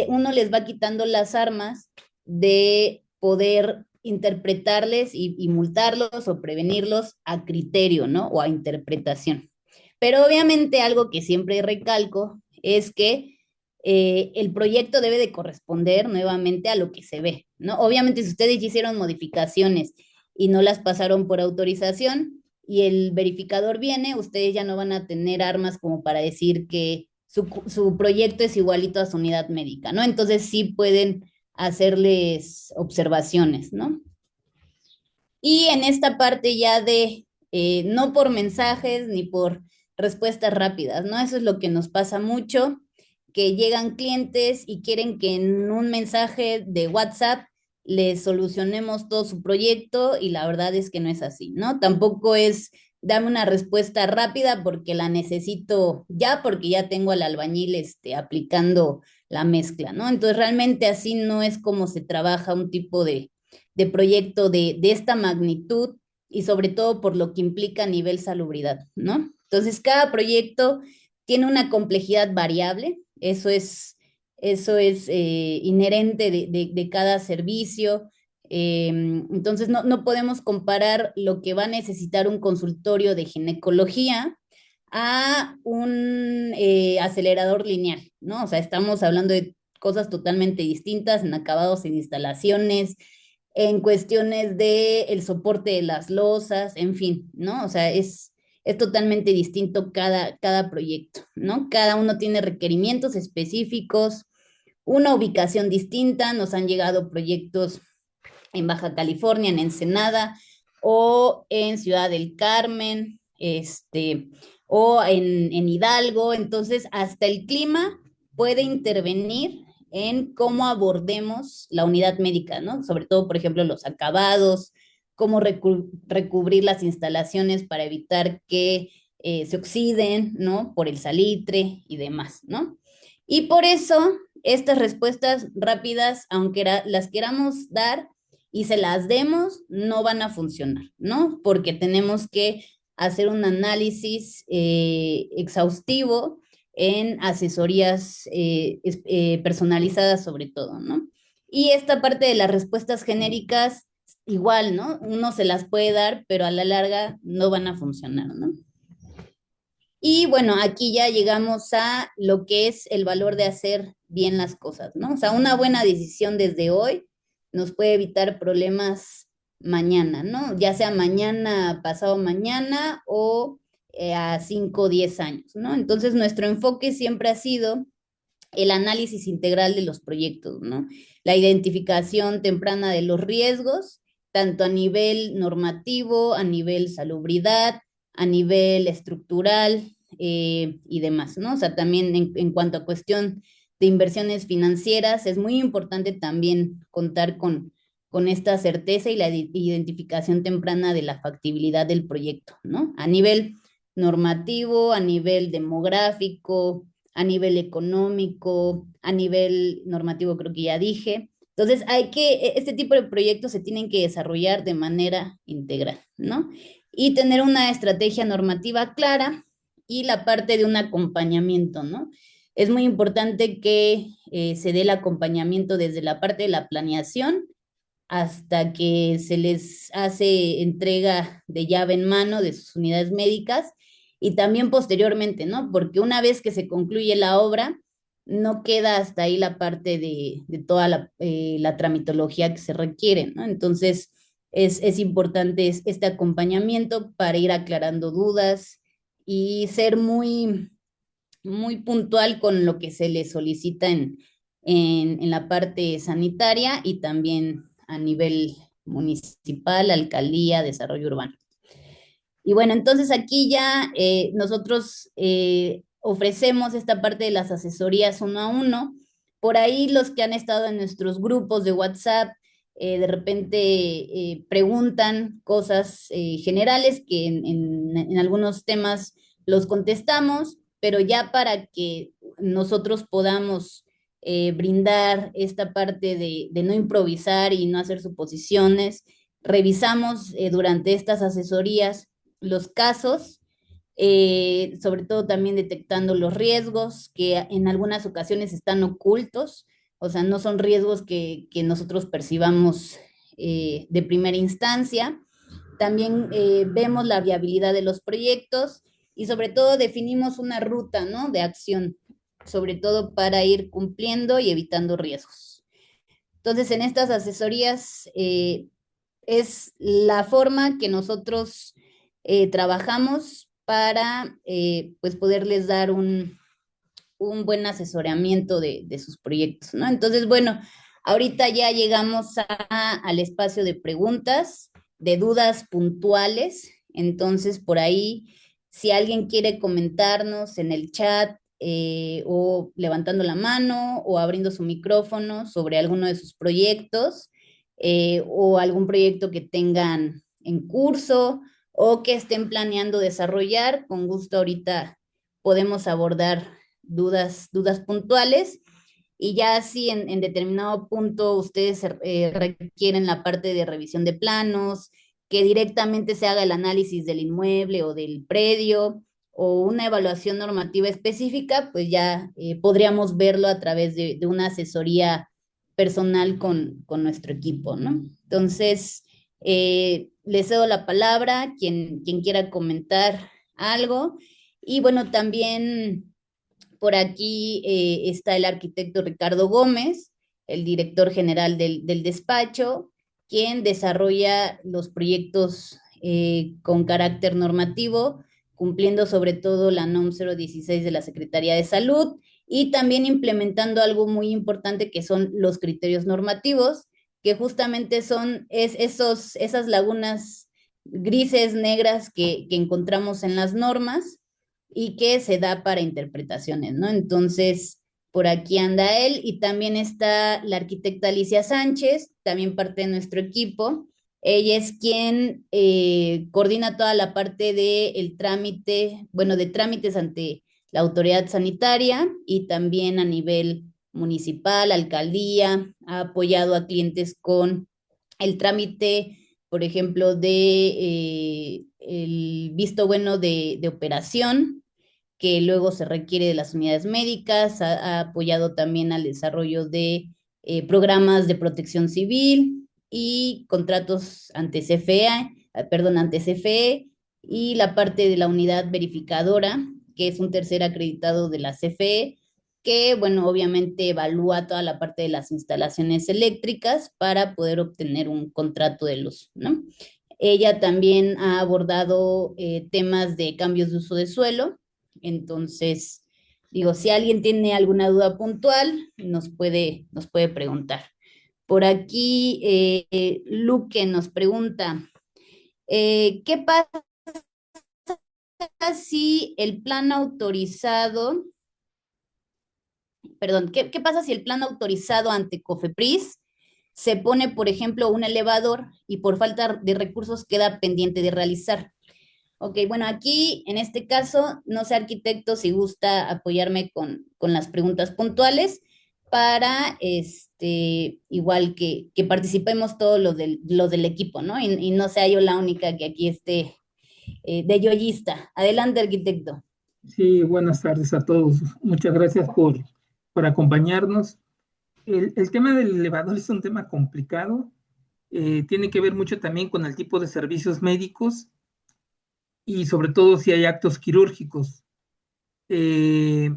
uno les va quitando las armas de poder interpretarles y multarlos o prevenirlos a criterio, ¿no? O a interpretación. Pero obviamente algo que siempre recalco es que el proyecto debe de corresponder nuevamente a lo que se ve, ¿no? Obviamente si ustedes hicieron modificaciones y no las pasaron por autorización y el verificador viene, ustedes ya no van a tener armas como para decir que su proyecto es igualito a su unidad médica, ¿no? Entonces sí pueden hacerles observaciones, ¿no? Y en esta parte ya de no por mensajes ni por respuestas rápidas, ¿no? Eso es lo que nos pasa mucho, que llegan clientes y quieren que en un mensaje de WhatsApp les solucionemos todo su proyecto y la verdad es que no es así, ¿no? Tampoco es dame una respuesta rápida porque la necesito ya, porque ya tengo al albañil aplicando la mezcla, ¿no? Entonces realmente así no es como se trabaja un tipo de proyecto de esta magnitud y sobre todo por lo que implica a nivel salubridad, ¿no? Entonces, cada proyecto tiene una complejidad variable, eso es inherente de cada servicio. Entonces, no podemos comparar lo que va a necesitar un consultorio de ginecología a un acelerador lineal, ¿no? O sea, estamos hablando de cosas totalmente distintas en acabados, en instalaciones, en cuestiones de el soporte de las losas, en fin, ¿no? O sea, es totalmente distinto cada proyecto, ¿no? Cada uno tiene requerimientos específicos, una ubicación distinta, nos han llegado proyectos en Baja California, en Ensenada, o en Ciudad del Carmen, o en Hidalgo, entonces hasta el clima puede intervenir en cómo abordemos la unidad médica, ¿no? Sobre todo, por ejemplo, los acabados, cómo recubrir las instalaciones para evitar que se oxiden, ¿no? Por el salitre y demás, ¿no? Y por eso, estas respuestas rápidas, aunque las queramos dar y se las demos, no van a funcionar, ¿no? Porque tenemos que hacer un análisis exhaustivo en asesorías personalizadas sobre todo, ¿no? Y esta parte de las respuestas genéricas, igual, ¿no? Uno se las puede dar, pero a la larga no van a funcionar, ¿no? Y bueno, aquí ya llegamos a lo que es el valor de hacer bien las cosas, ¿no? O sea, una buena decisión desde hoy nos puede evitar problemas mañana, ¿no? Ya sea mañana, pasado mañana o a 5 o 10 años, ¿no? Entonces, nuestro enfoque siempre ha sido el análisis integral de los proyectos, ¿no? La identificación temprana de los riesgos, tanto a nivel normativo, a nivel salubridad, a nivel estructural y demás, ¿no? O sea, también en cuanto a cuestión de inversiones financieras, es muy importante también contar con esta certeza y la identificación temprana de la factibilidad del proyecto, ¿no? A nivel normativo, a nivel demográfico, a nivel económico, a nivel normativo, creo que ya dije. Entonces, este tipo de proyectos se tienen que desarrollar de manera integral, ¿no? Y tener una estrategia normativa clara y la parte de un acompañamiento, ¿no? Es muy importante que se dé el acompañamiento desde la parte de la planeación hasta que se les hace entrega de llave en mano de sus unidades médicas y también posteriormente, ¿no? Porque una vez que se concluye la obra, no queda hasta ahí la parte de toda la tramitología que se requiere, ¿no? Entonces, es importante este acompañamiento para ir aclarando dudas y ser muy, muy puntual con lo que se le solicita en la parte sanitaria y también a nivel municipal, alcaldía, desarrollo urbano. Y bueno, entonces aquí ya nosotros ofrecemos esta parte de las asesorías uno a uno. Por ahí los que han estado en nuestros grupos de WhatsApp de repente preguntan cosas generales que en algunos temas los contestamos, pero ya para que nosotros podamos brindar esta parte de no improvisar y no hacer suposiciones, revisamos durante estas asesorías los casos, sobre todo también detectando los riesgos que en algunas ocasiones están ocultos, o sea, no son riesgos que nosotros percibamos de primera instancia. También vemos la viabilidad de los proyectos y sobre todo definimos una ruta, ¿no? De acción, sobre todo para ir cumpliendo y evitando riesgos. Entonces, en estas asesorías es la forma que nosotros trabajamos para pues poderles dar un buen asesoramiento de sus proyectos, ¿no? Entonces, bueno, ahorita ya llegamos al espacio de preguntas, de dudas puntuales. Entonces, por ahí, si alguien quiere comentarnos en el chat o levantando la mano o abriendo su micrófono sobre alguno de sus proyectos o algún proyecto que tengan en curso o que estén planeando desarrollar, con gusto ahorita podemos abordar dudas puntuales y ya si en determinado punto ustedes requieren la parte de revisión de planos, que directamente se haga el análisis del inmueble o del predio o una evaluación normativa específica, pues ya podríamos verlo a través de una asesoría personal con nuestro equipo, ¿no? Entonces, les cedo la palabra, quien quiera comentar algo. Y bueno, también por aquí está el arquitecto Ricardo Gómez, el director general del despacho, quien desarrolla los proyectos con carácter normativo, cumpliendo sobre todo la NOM 016 de la Secretaría de Salud y también implementando algo muy importante que son los criterios normativos, que justamente son esas lagunas grises, negras que encontramos en las normas y que se da para interpretaciones, ¿no? Entonces, por aquí anda él y también está la arquitecta Alicia Sánchez, también parte de nuestro equipo. Ella es quien coordina toda la parte del trámite, bueno, de trámites ante la autoridad sanitaria y también a nivel municipal, alcaldía, ha apoyado a clientes con el trámite, por ejemplo, de el visto bueno de operación, que luego se requiere de las unidades médicas, ha apoyado también al desarrollo de programas de protección civil y contratos ante CFE, perdón, ante CFE, y la parte de la unidad verificadora, que es un tercer acreditado de la CFE, que, bueno, obviamente evalúa toda la parte de las instalaciones eléctricas para poder obtener un contrato de luz, ¿no? Ella también ha abordado temas de cambios de uso de suelo. Entonces, digo, si alguien tiene alguna duda puntual, nos puede preguntar. Por aquí, Luque nos pregunta, ¿qué pasa si el plan autorizado, perdón, ¿qué pasa si el plan autorizado ante COFEPRIS se pone, por ejemplo, un elevador y por falta de recursos queda pendiente de realizar? Ok, bueno, aquí en este caso, no sé, arquitecto, si gusta apoyarme con las preguntas puntuales para, igual que participemos todos los del equipo, ¿no? Y no sea yo la única que aquí esté de yoyista. Adelante, arquitecto. Sí, buenas tardes a todos. Muchas gracias por acompañarnos. El tema del elevador es un tema complicado. Tiene que ver mucho también con el tipo de servicios médicos y sobre todo si hay actos quirúrgicos. Eh,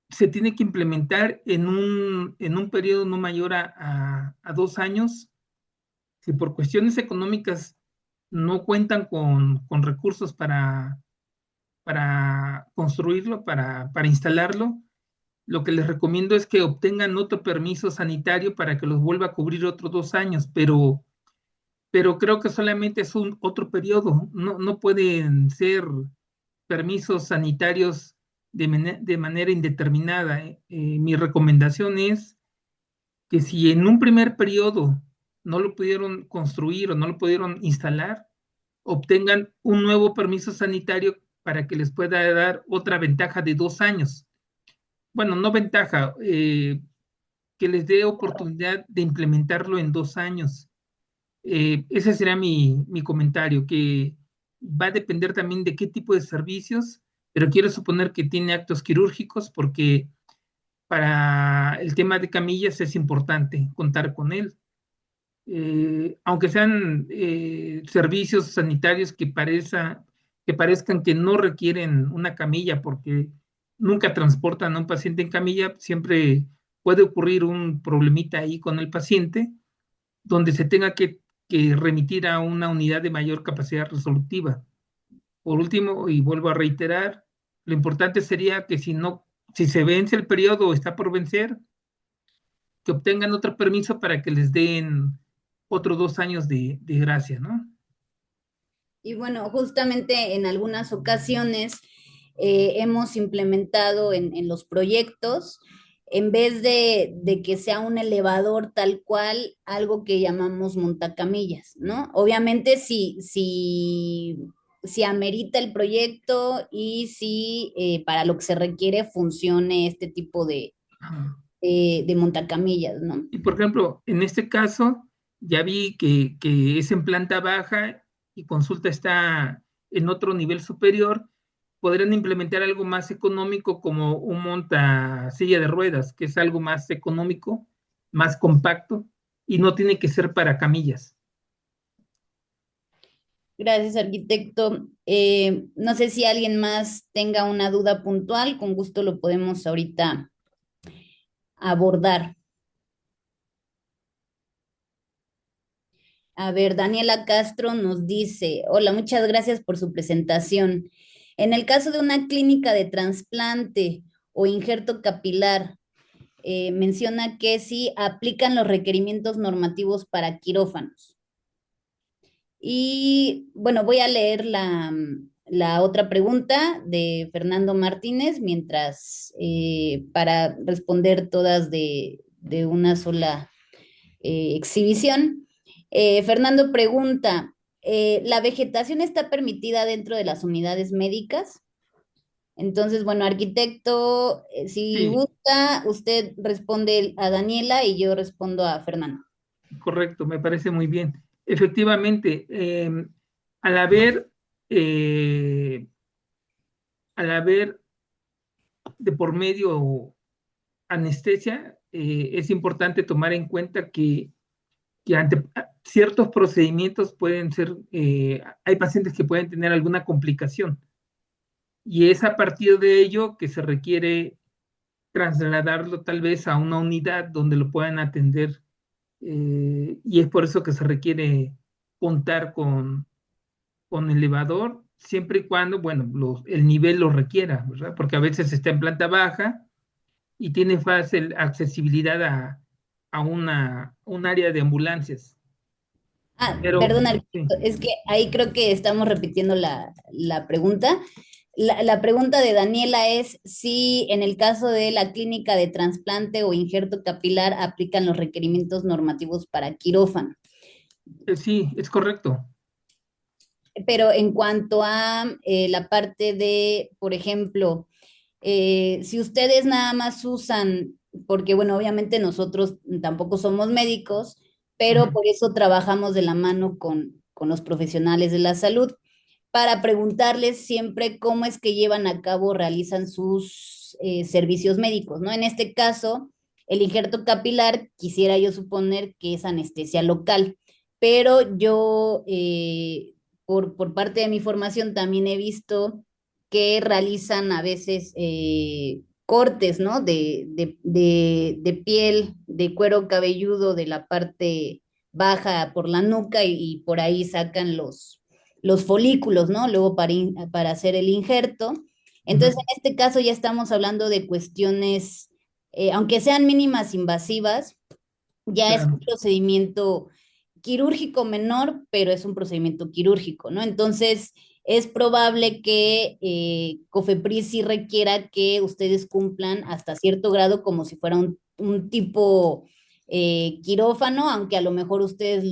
Se tiene que implementar en un periodo no mayor a 2 años. Si por cuestiones económicas no cuentan con recursos para construirlo, para instalarlo, lo que les recomiendo es que obtengan otro permiso sanitario para que los vuelva a cubrir otros 2 años, pero creo que solamente es un otro periodo, no pueden ser permisos sanitarios de manera indeterminada. Mi recomendación es que si en un primer periodo no lo pudieron construir o no lo pudieron instalar, obtengan un nuevo permiso sanitario para que les pueda dar otra ventaja de 2 años. Bueno, no ventaja, que les dé oportunidad de implementarlo en 2 años. Ese será mi comentario, que va a depender también de qué tipo de servicios, pero quiero suponer que tiene actos quirúrgicos porque para el tema de camillas es importante contar con él. aunque sean servicios sanitarios que parezcan que no requieren una camilla, porque nunca transportan a un paciente en camilla, siempre puede ocurrir un problemita ahí con el paciente, donde se tenga que remitir a una unidad de mayor capacidad resolutiva. Por último, y vuelvo a reiterar, lo importante sería que si se vence el periodo o está por vencer, que obtengan otro permiso para que les den otros 2 años de gracia, ¿no? Y bueno, justamente en algunas ocasiones hemos implementado en los proyectos, en vez de que sea un elevador tal cual, algo que llamamos montacamillas, ¿no? Obviamente si amerita el proyecto y si para lo que se requiere funcione este tipo Ajá. de montacamillas, ¿no? Y por ejemplo, en este caso, ya vi que es en planta baja y consulta está en otro nivel superior, podrían implementar algo más económico como un monta silla de ruedas, que es algo más económico, más compacto y no tiene que ser para camillas. Gracias, arquitecto. No sé si alguien más tenga una duda puntual, con gusto lo podemos ahorita abordar. A ver, Daniela Castro nos dice, hola, muchas gracias por su presentación. En el caso de una clínica de trasplante o injerto capilar, menciona que sí aplican los requerimientos normativos para quirófanos. Y bueno, voy a leer la otra pregunta de Fernando Martínez mientras para responder todas de una sola exhibición. Fernando pregunta, ¿la vegetación está permitida dentro de las unidades médicas? Entonces, bueno, arquitecto, si Sí, gusta, usted responde a Daniela y yo respondo a Fernando. correcto, me parece muy bien. Efectivamente, al haber, eh, al haber de por medio anestesia, es importante tomar en cuenta que ante ciertos procedimientos pueden ser, hay pacientes que pueden tener alguna complicación y es a partir de ello que se requiere trasladarlo tal vez a una unidad donde lo puedan atender y es por eso que se requiere contar con elevador siempre y cuando, bueno, el nivel lo requiera, ¿verdad? Porque a veces está en planta baja y tiene fácil accesibilidad a un área de ambulancias. Ah, Pero perdón, sí, arquitecto, es que ahí creo que estamos repitiendo la pregunta. La pregunta de Daniela es si en el caso de la clínica de trasplante o injerto capilar aplican los requerimientos normativos para quirófano. sí, es correcto. Pero en cuanto a la parte de, por ejemplo, si ustedes nada más usan, porque bueno, obviamente nosotros tampoco somos médicos, pero Ujú. por eso trabajamos de la mano con los profesionales de la salud, para preguntarles siempre cómo es que llevan a cabo, realizan sus servicios médicos, ¿no? En este caso, el injerto capilar, quisiera yo suponer que es anestesia local, pero yo, por parte de mi formación, también he visto que realizan a veces cortes, ¿no? De piel, de cuero cabelludo de la parte baja por la nuca y por ahí sacan los folículos, ¿no? Luego para hacer el injerto. Entonces, Ujú. en este caso ya estamos hablando de cuestiones, aunque sean mínimas invasivas, ya es un Claro, procedimiento quirúrgico menor, pero es un procedimiento quirúrgico, ¿no? Entonces, es probable que COFEPRIS sí requiera que ustedes cumplan hasta cierto grado como si fuera un tipo quirófano, aunque a lo mejor ustedes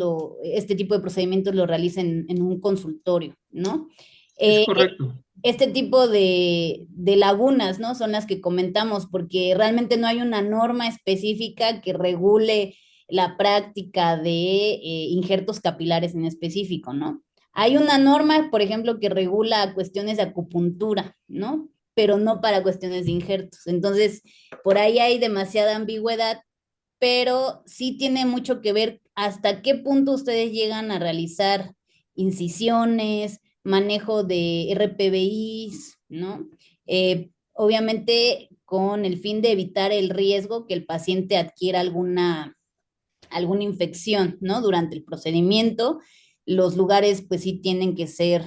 este tipo de procedimientos lo realicen en un consultorio, ¿no? es Eh, correcto. este tipo de lagunas, ¿no? Son las que comentamos, porque realmente no hay una norma específica que regule la práctica de injertos capilares en específico, ¿no? Hay una norma, por ejemplo, que regula cuestiones de acupuntura, ¿no? Pero no para cuestiones de injertos. Entonces, por ahí hay demasiada ambigüedad, pero sí tiene mucho que ver hasta qué punto ustedes llegan a realizar incisiones, manejo de RPBIs, ¿no? Obviamente con el fin de evitar el riesgo que el paciente adquiera alguna infección, ¿no? Durante el procedimiento, los lugares pues sí tienen que ser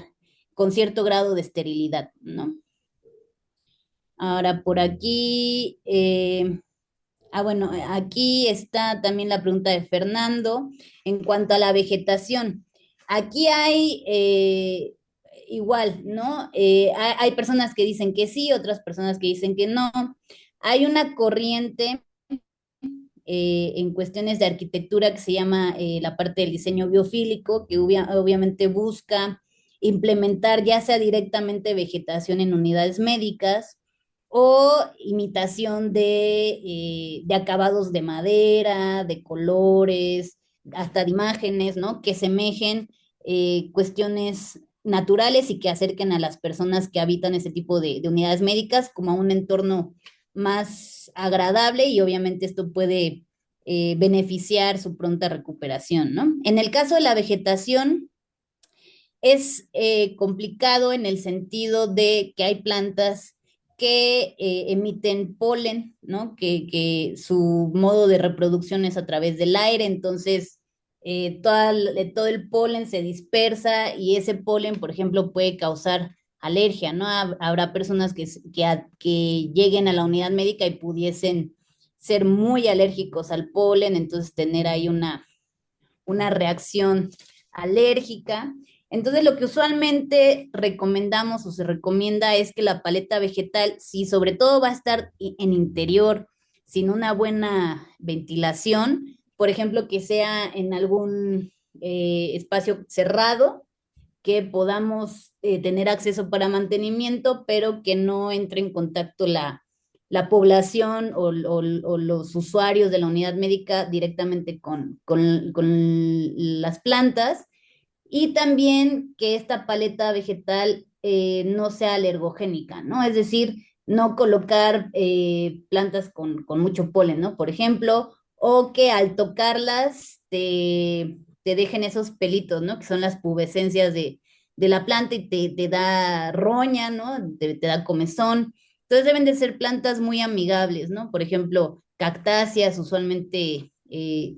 con cierto grado de esterilidad, ¿no? Ahora por aquí, bueno, aquí está también la pregunta de Fernando en cuanto a la vegetación. Aquí hay igual, ¿no? Hay personas que dicen que sí, otras personas que dicen que no. Hay una corriente en cuestiones de arquitectura que se llama la parte del diseño biofílico, que obviamente busca implementar ya sea directamente vegetación en unidades médicas o imitación de acabados de madera, de colores, hasta de imágenes, ¿no? Que semejen cuestiones naturales y que acerquen a las personas que habitan ese tipo de unidades médicas como a un entorno más agradable y obviamente esto puede beneficiar su pronta recuperación, ¿no? En el caso de la vegetación, es complicado en el sentido de que hay plantas que emiten polen, ¿no? Su modo de reproducción es a través del aire, entonces todo el polen se dispersa y ese polen, por ejemplo, puede causar alergia, ¿no? Habrá personas que lleguen a la unidad médica y pudiesen ser muy alérgicos al polen, entonces tener ahí una reacción alérgica. Entonces, lo que usualmente recomendamos o se recomienda es que la paleta vegetal, si sobre todo va a estar en interior, sin una buena ventilación, por ejemplo, que sea en algún espacio cerrado, que podamos tener acceso para mantenimiento, pero que no entre en contacto la población o los usuarios de la unidad médica directamente con las plantas y también que esta paleta vegetal no sea alergogénica, ¿no? Es decir, no colocar plantas con mucho polen, ¿no? Por ejemplo, o que al tocarlas te dejen esos pelitos, ¿no? Que son las pubescencias de la planta y te da roña, ¿no? Te da comezón. Entonces deben de ser plantas muy amigables, ¿no? Por ejemplo, cactáceas usualmente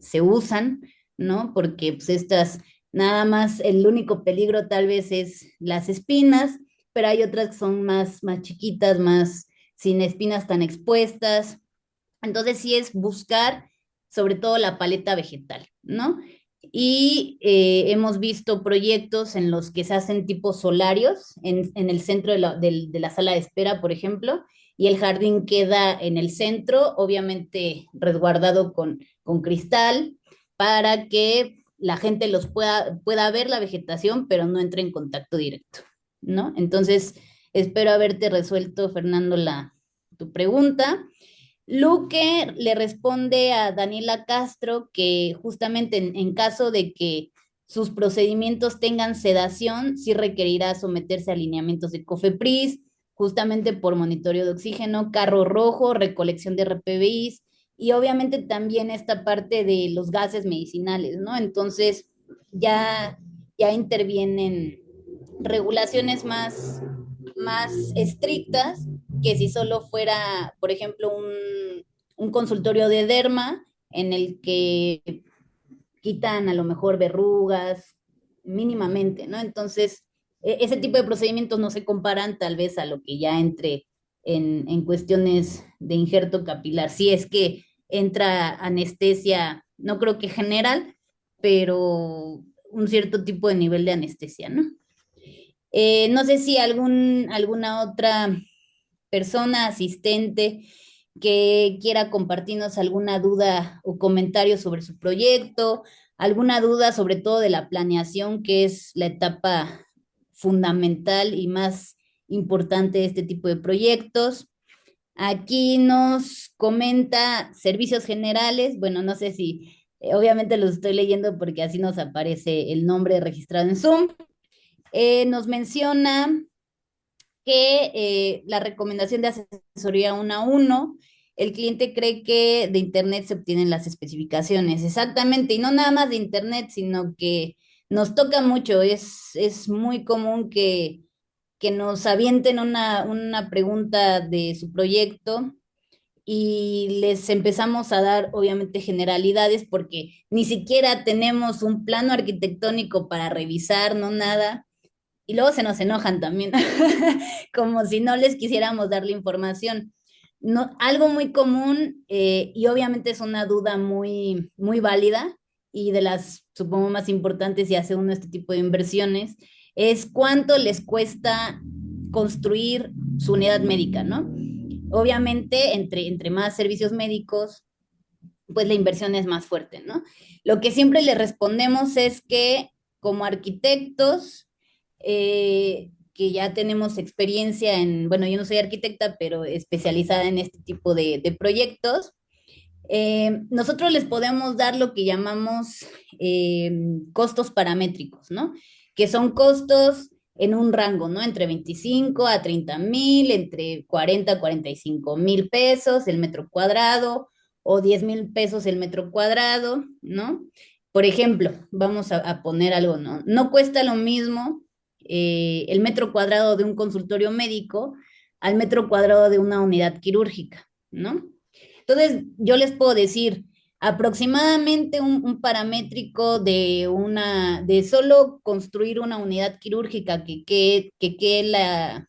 se usan, ¿no? Porque pues estas nada más el único peligro tal vez es las espinas, pero hay otras que son más chiquitas, más sin espinas tan expuestas. Entonces sí es buscar sobre todo la paleta vegetal, ¿no? Y hemos visto proyectos en los que se hacen tipos solarios en el centro de la sala de espera, por ejemplo, y el jardín queda en el centro, obviamente resguardado con cristal, para que la gente pueda ver la vegetación, pero no entre en contacto directo, ¿no? Entonces, espero haberte resuelto, Fernando, tu pregunta. Luque le responde a Daniela Castro que justamente en caso de que sus procedimientos tengan sedación, sí requerirá someterse a alineamientos de COFEPRIS, justamente por monitoreo de oxígeno, carro rojo, recolección de RPBIs y obviamente también esta parte de los gases medicinales, ¿no? Entonces ya intervienen regulaciones más estrictas que si solo fuera, por ejemplo, un consultorio de derma en el que quitan a lo mejor verrugas mínimamente, ¿no? Entonces, ese tipo de procedimientos no se comparan tal vez a lo que ya entre en cuestiones de injerto capilar. Si es que entra anestesia, no creo que general, pero un cierto tipo de nivel de anestesia, ¿no? No sé si alguna otra persona, asistente, que quiera compartirnos alguna duda o comentario sobre su proyecto, alguna duda sobre todo de la planeación, que es la etapa fundamental y más importante de este tipo de proyectos. Aquí nos comenta servicios generales, bueno, no sé si, obviamente los estoy leyendo porque así nos aparece el nombre registrado en Zoom. Nos menciona que la recomendación de asesoría 1 a 1 el cliente cree que de Internet se obtienen las especificaciones, exactamente, y no nada más de Internet, sino que nos toca mucho, es muy común que nos avienten una pregunta de su proyecto y les empezamos a dar, obviamente, generalidades porque ni siquiera tenemos un plano arquitectónico para revisar, no nada. Y luego se nos enojan también, como si no les quisiéramos dar la información. No, algo muy común y obviamente es una duda muy válida y de las, supongo, más importantes si hace uno este tipo de inversiones, es cuánto les cuesta construir su unidad médica, ¿no? Obviamente, entre más servicios médicos, pues la inversión es más fuerte, ¿no? Lo que siempre le respondemos es que como arquitectos, que ya tenemos experiencia en, bueno, yo no soy arquitecta, pero especializada en este tipo de proyectos, nosotros les podemos dar lo que llamamos costos paramétricos, ¿no? Que son costos en un rango, ¿no? Entre 25 a 30 mil, entre 40 a 45 mil pesos el metro cuadrado o 10 mil pesos el metro cuadrado, ¿no? Por ejemplo, vamos a poner algo, ¿no? No cuesta lo mismo el metro cuadrado de un consultorio médico al metro cuadrado de una unidad quirúrgica, ¿no? Entonces, yo les puedo decir aproximadamente un paramétrico de solo construir una unidad quirúrgica que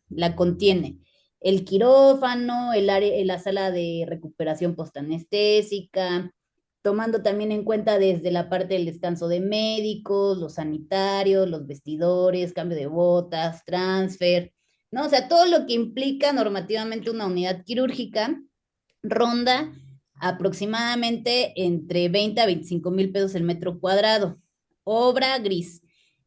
la contiene. El quirófano, el área, la sala de recuperación postanestésica, tomando también en cuenta desde la parte del descanso de médicos, los sanitarios, los vestidores, cambio de botas, transfer, ¿no? O sea, todo lo que implica normativamente una unidad quirúrgica ronda aproximadamente entre 20 a 25 mil pesos el metro cuadrado. Obra gris.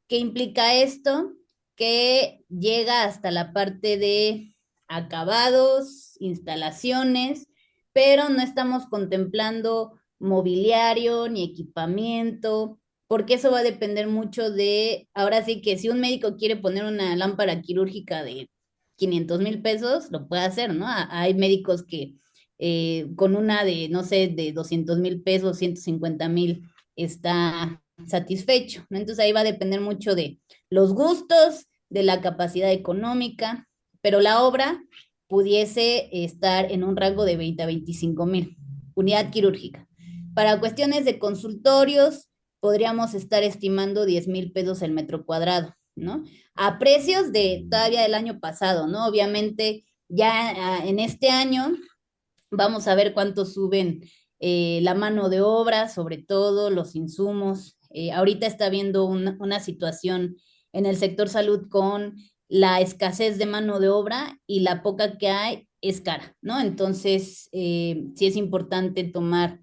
¿Qué implica esto? Que llega hasta la parte de acabados, instalaciones, pero no estamos contemplando mobiliario ni equipamiento, porque eso va a depender mucho de, ahora sí que si un médico quiere poner una lámpara quirúrgica de 500 mil pesos, lo puede hacer, ¿no? Hay médicos que con una de, no sé, de 200 mil pesos, 150 mil, está satisfecho, ¿no? Entonces ahí va a depender mucho de los gustos, de la capacidad económica, pero la obra pudiese estar en un rango de 20 a 25 mil, unidad quirúrgica. Para cuestiones de consultorios, podríamos estar estimando 10 mil pesos el metro cuadrado, ¿no? A precios de todavía del año pasado, ¿no? Obviamente ya en este año vamos a ver cuánto suben la mano de obra, sobre todo los insumos. Ahorita está habiendo una situación en el sector salud con la escasez de mano de obra y la poca que hay es cara, ¿no? Entonces, sí es importante tomar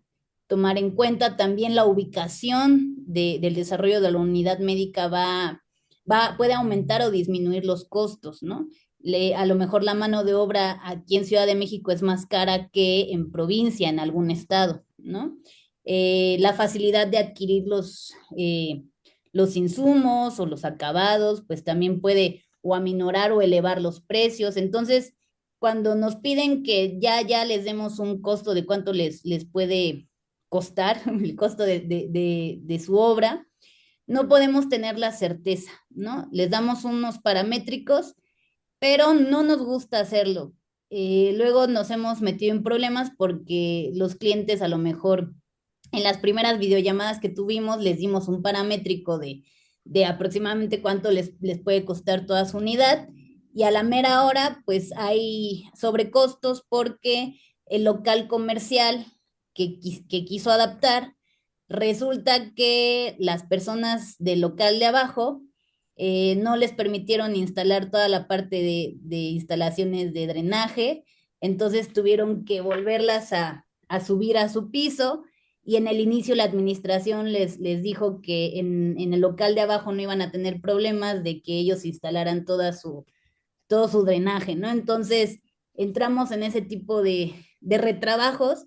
en cuenta también la ubicación del desarrollo de la unidad médica puede aumentar o disminuir los costos, ¿no? A lo mejor la mano de obra aquí en Ciudad de México es más cara que en provincia, en algún estado, ¿no? La facilidad de adquirir los insumos o los acabados, pues también puede o aminorar o elevar los precios. Entonces, cuando nos piden que ya les demos un costo de cuánto les puede costar, el costo de su obra, no podemos tener la certeza, ¿no? Les damos unos paramétricos pero no nos gusta hacerlo. Luego nos hemos metido en problemas porque los clientes a lo mejor en las primeras videollamadas que tuvimos les dimos un paramétrico de aproximadamente cuánto les puede costar toda su unidad y a la mera hora pues hay sobrecostos porque el local comercial que quiso adaptar, resulta que las personas del local de abajo no les permitieron instalar toda la parte de instalaciones de drenaje, entonces tuvieron que volverlas a subir a su piso y en el inicio la administración les dijo que en el local de abajo no iban a tener problemas de que ellos instalaran todo su drenaje, ¿no? Entonces entramos en ese tipo de retrabajos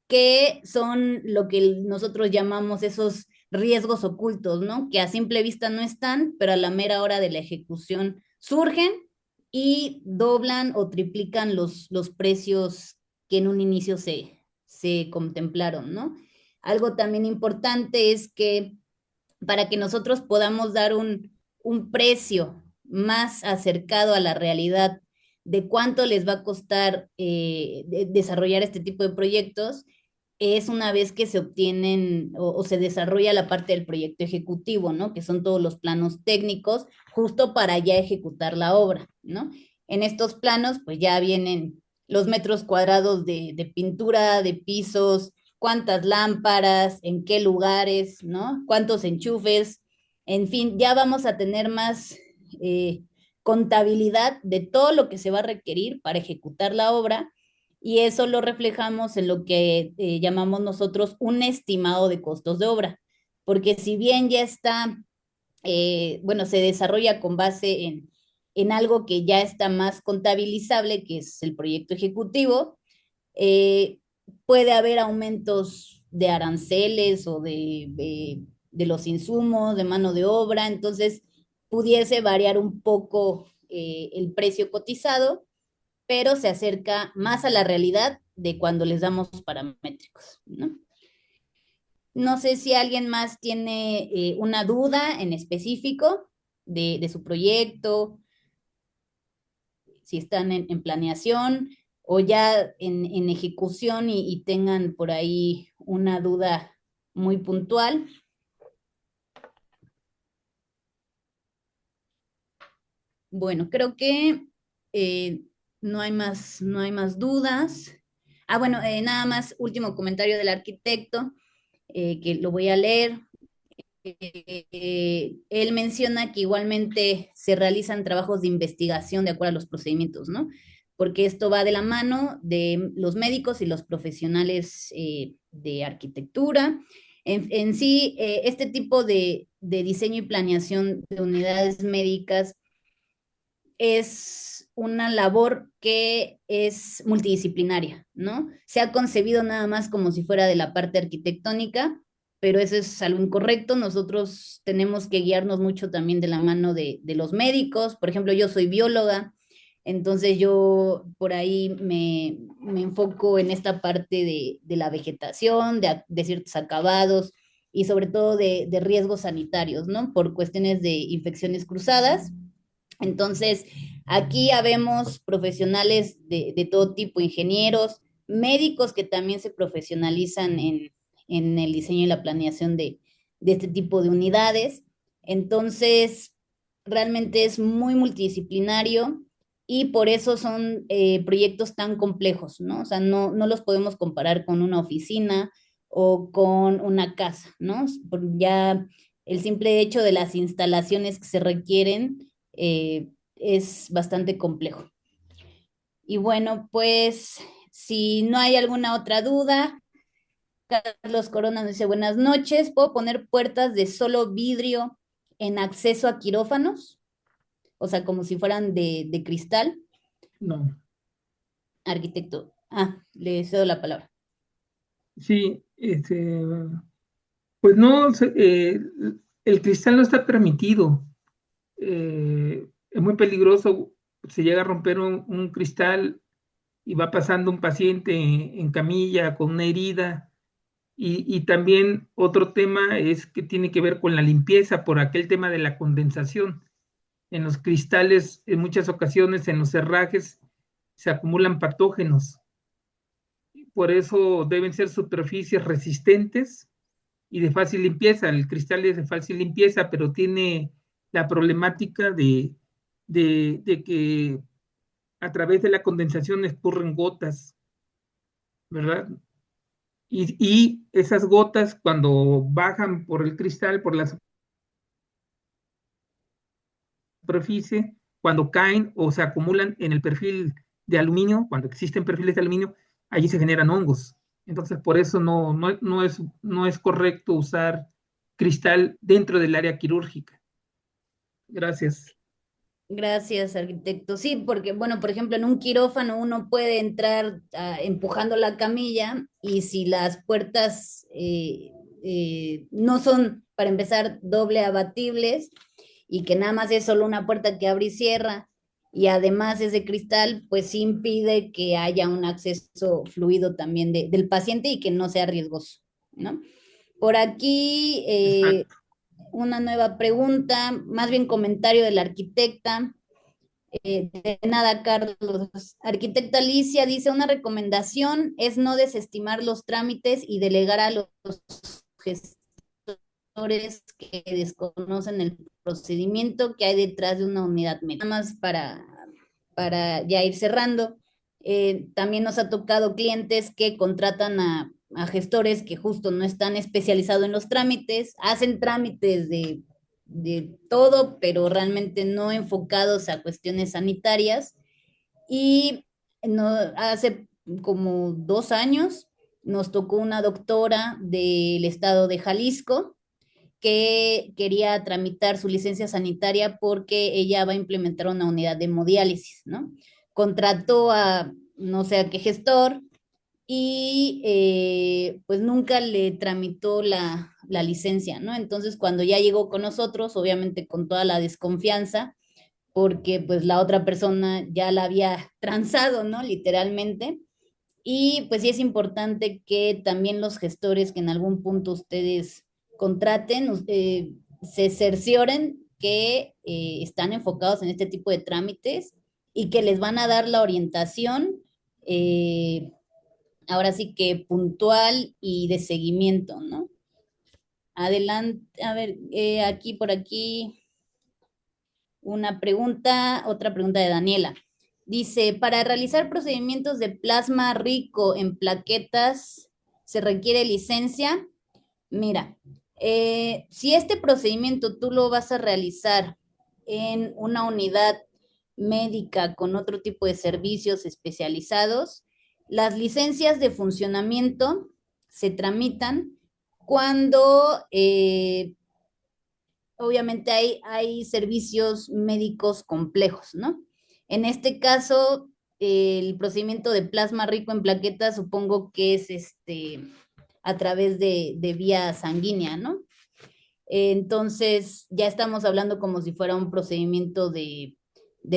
que son lo que nosotros llamamos esos riesgos ocultos, ¿no? Que a simple vista no están, pero a la mera hora de la ejecución surgen y doblan o triplican los precios que en un inicio se contemplaron, ¿no? Algo también importante es que para que nosotros podamos dar un precio más acercado a la realidad de cuánto les va a costar desarrollar este tipo de proyectos, es una vez que se obtienen o se desarrolla la parte del proyecto ejecutivo, ¿no? Que son todos los planos técnicos, justo para ya ejecutar la obra, ¿no? En estos planos, pues ya vienen los metros cuadrados de pintura, de pisos, cuántas lámparas, en qué lugares, ¿no? Cuántos enchufes, en fin, ya vamos a tener más contabilidad de todo lo que se va a requerir para ejecutar la obra y eso lo reflejamos en lo que llamamos nosotros un estimado de costos de obra, porque si bien ya está, bueno, se desarrolla con base en algo que ya está más contabilizable, que es el proyecto ejecutivo, eh, puede haber aumentos de aranceles o de los insumos, de mano de obra, entonces pudiese variar un poco el precio cotizado, pero se acerca más a la realidad de cuando les damos paramétricos, ¿no? No sé si alguien más tiene una duda en específico de su proyecto, si están en planeación o ya en ejecución y tengan por ahí una duda muy puntual. Bueno, creo que eh, no hay más dudas. Ah, bueno, nada más último comentario del arquitecto, que lo voy a leer. Él menciona que igualmente se realizan trabajos de investigación de acuerdo a los procedimientos, ¿no? Porque esto va de la mano de los médicos y los profesionales de arquitectura. En sí, este tipo de diseño y planeación de unidades médicas es una labor que es multidisciplinaria, ¿no? Se ha concebido nada más como si fuera de la parte arquitectónica, pero eso es algo incorrecto. Nosotros tenemos que guiarnos mucho también de la mano de los médicos. Por ejemplo, yo soy bióloga, entonces yo por ahí me enfoco en esta parte de la vegetación, de ciertos acabados y sobre todo de riesgos sanitarios, ¿no? Por cuestiones de infecciones cruzadas. Entonces, aquí habemos profesionales de todo tipo, ingenieros, médicos que también se profesionalizan en el diseño y la planeación de este tipo de unidades. Entonces, realmente es muy multidisciplinario y por eso son proyectos tan complejos, ¿no? O sea, no los podemos comparar con una oficina o con una casa, ¿no? Ya el simple hecho de las instalaciones que se requieren es bastante complejo. Y bueno, pues si no hay alguna otra duda, Carlos Corona nos dice buenas noches, ¿puedo poner puertas de solo vidrio en acceso a quirófanos? O sea, como si fueran de cristal. No. Arquitecto. Ah, le cedo la palabra. Sí, pues no, el cristal no está permitido. Es muy peligroso. Se llega a romper un cristal y va pasando un paciente en camilla con una herida. Y también otro tema es que tiene que ver con la limpieza por aquel tema de la condensación. En los cristales, en muchas ocasiones, en los herrajes, se acumulan patógenos. Por eso deben ser superficies resistentes y de fácil limpieza. El cristal es de fácil limpieza, pero tiene la problemática de que a través de la condensación escurren gotas, ¿verdad? Y esas gotas cuando bajan por el cristal, por la superficie, cuando caen o se acumulan en el perfil de aluminio, cuando existen perfiles de aluminio, allí se generan hongos. Entonces, por eso no es correcto usar cristal dentro del área quirúrgica. Gracias. Gracias, arquitecto. Sí, porque, bueno, por ejemplo, en un quirófano uno puede entrar empujando la camilla y si las puertas no son, para empezar, doble abatibles y que nada más es solo una puerta que abre y cierra y además es de cristal, pues sí impide que haya un acceso fluido también del paciente y que no sea riesgoso, ¿no? Por aquí, Exacto. una nueva pregunta, más bien comentario de la arquitecta. De nada, Carlos. Arquitecta Alicia dice, una recomendación es no desestimar los trámites y delegar a los gestores que desconocen el procedimiento que hay detrás de una unidad médica. Nada más para ya ir cerrando. También nos ha tocado clientes que contratan a gestores que justo no están especializados en los trámites, hacen trámites de todo, pero realmente no enfocados a cuestiones sanitarias. Y no, hace como 2 años nos tocó una doctora del estado de Jalisco que quería tramitar su licencia sanitaria porque ella va a implementar una unidad de hemodiálisis, ¿no? Contrató a no sé a qué gestor y pues nunca le tramitó la licencia, ¿no? Entonces cuando ya llegó con nosotros, obviamente con toda la desconfianza, porque pues la otra persona ya la había transado, ¿no? Literalmente. Y pues sí es importante que también los gestores que en algún punto ustedes contraten, se cercioren que están enfocados en este tipo de trámites y que les van a dar la orientación, eh, ahora sí que puntual y de seguimiento, ¿no? Adelante, a ver, aquí por aquí otra pregunta de Daniela. Dice, para realizar procedimientos de plasma rico en plaquetas, ¿se requiere licencia? Mira, si este procedimiento tú lo vas a realizar en una unidad médica con otro tipo de servicios especializados, las licencias de funcionamiento se tramitan cuando obviamente hay servicios médicos complejos, ¿no? En este caso, el procedimiento de plasma rico en plaquetas supongo que es a través de vía sanguínea, ¿no? Entonces, ya estamos hablando como si fuera un procedimiento de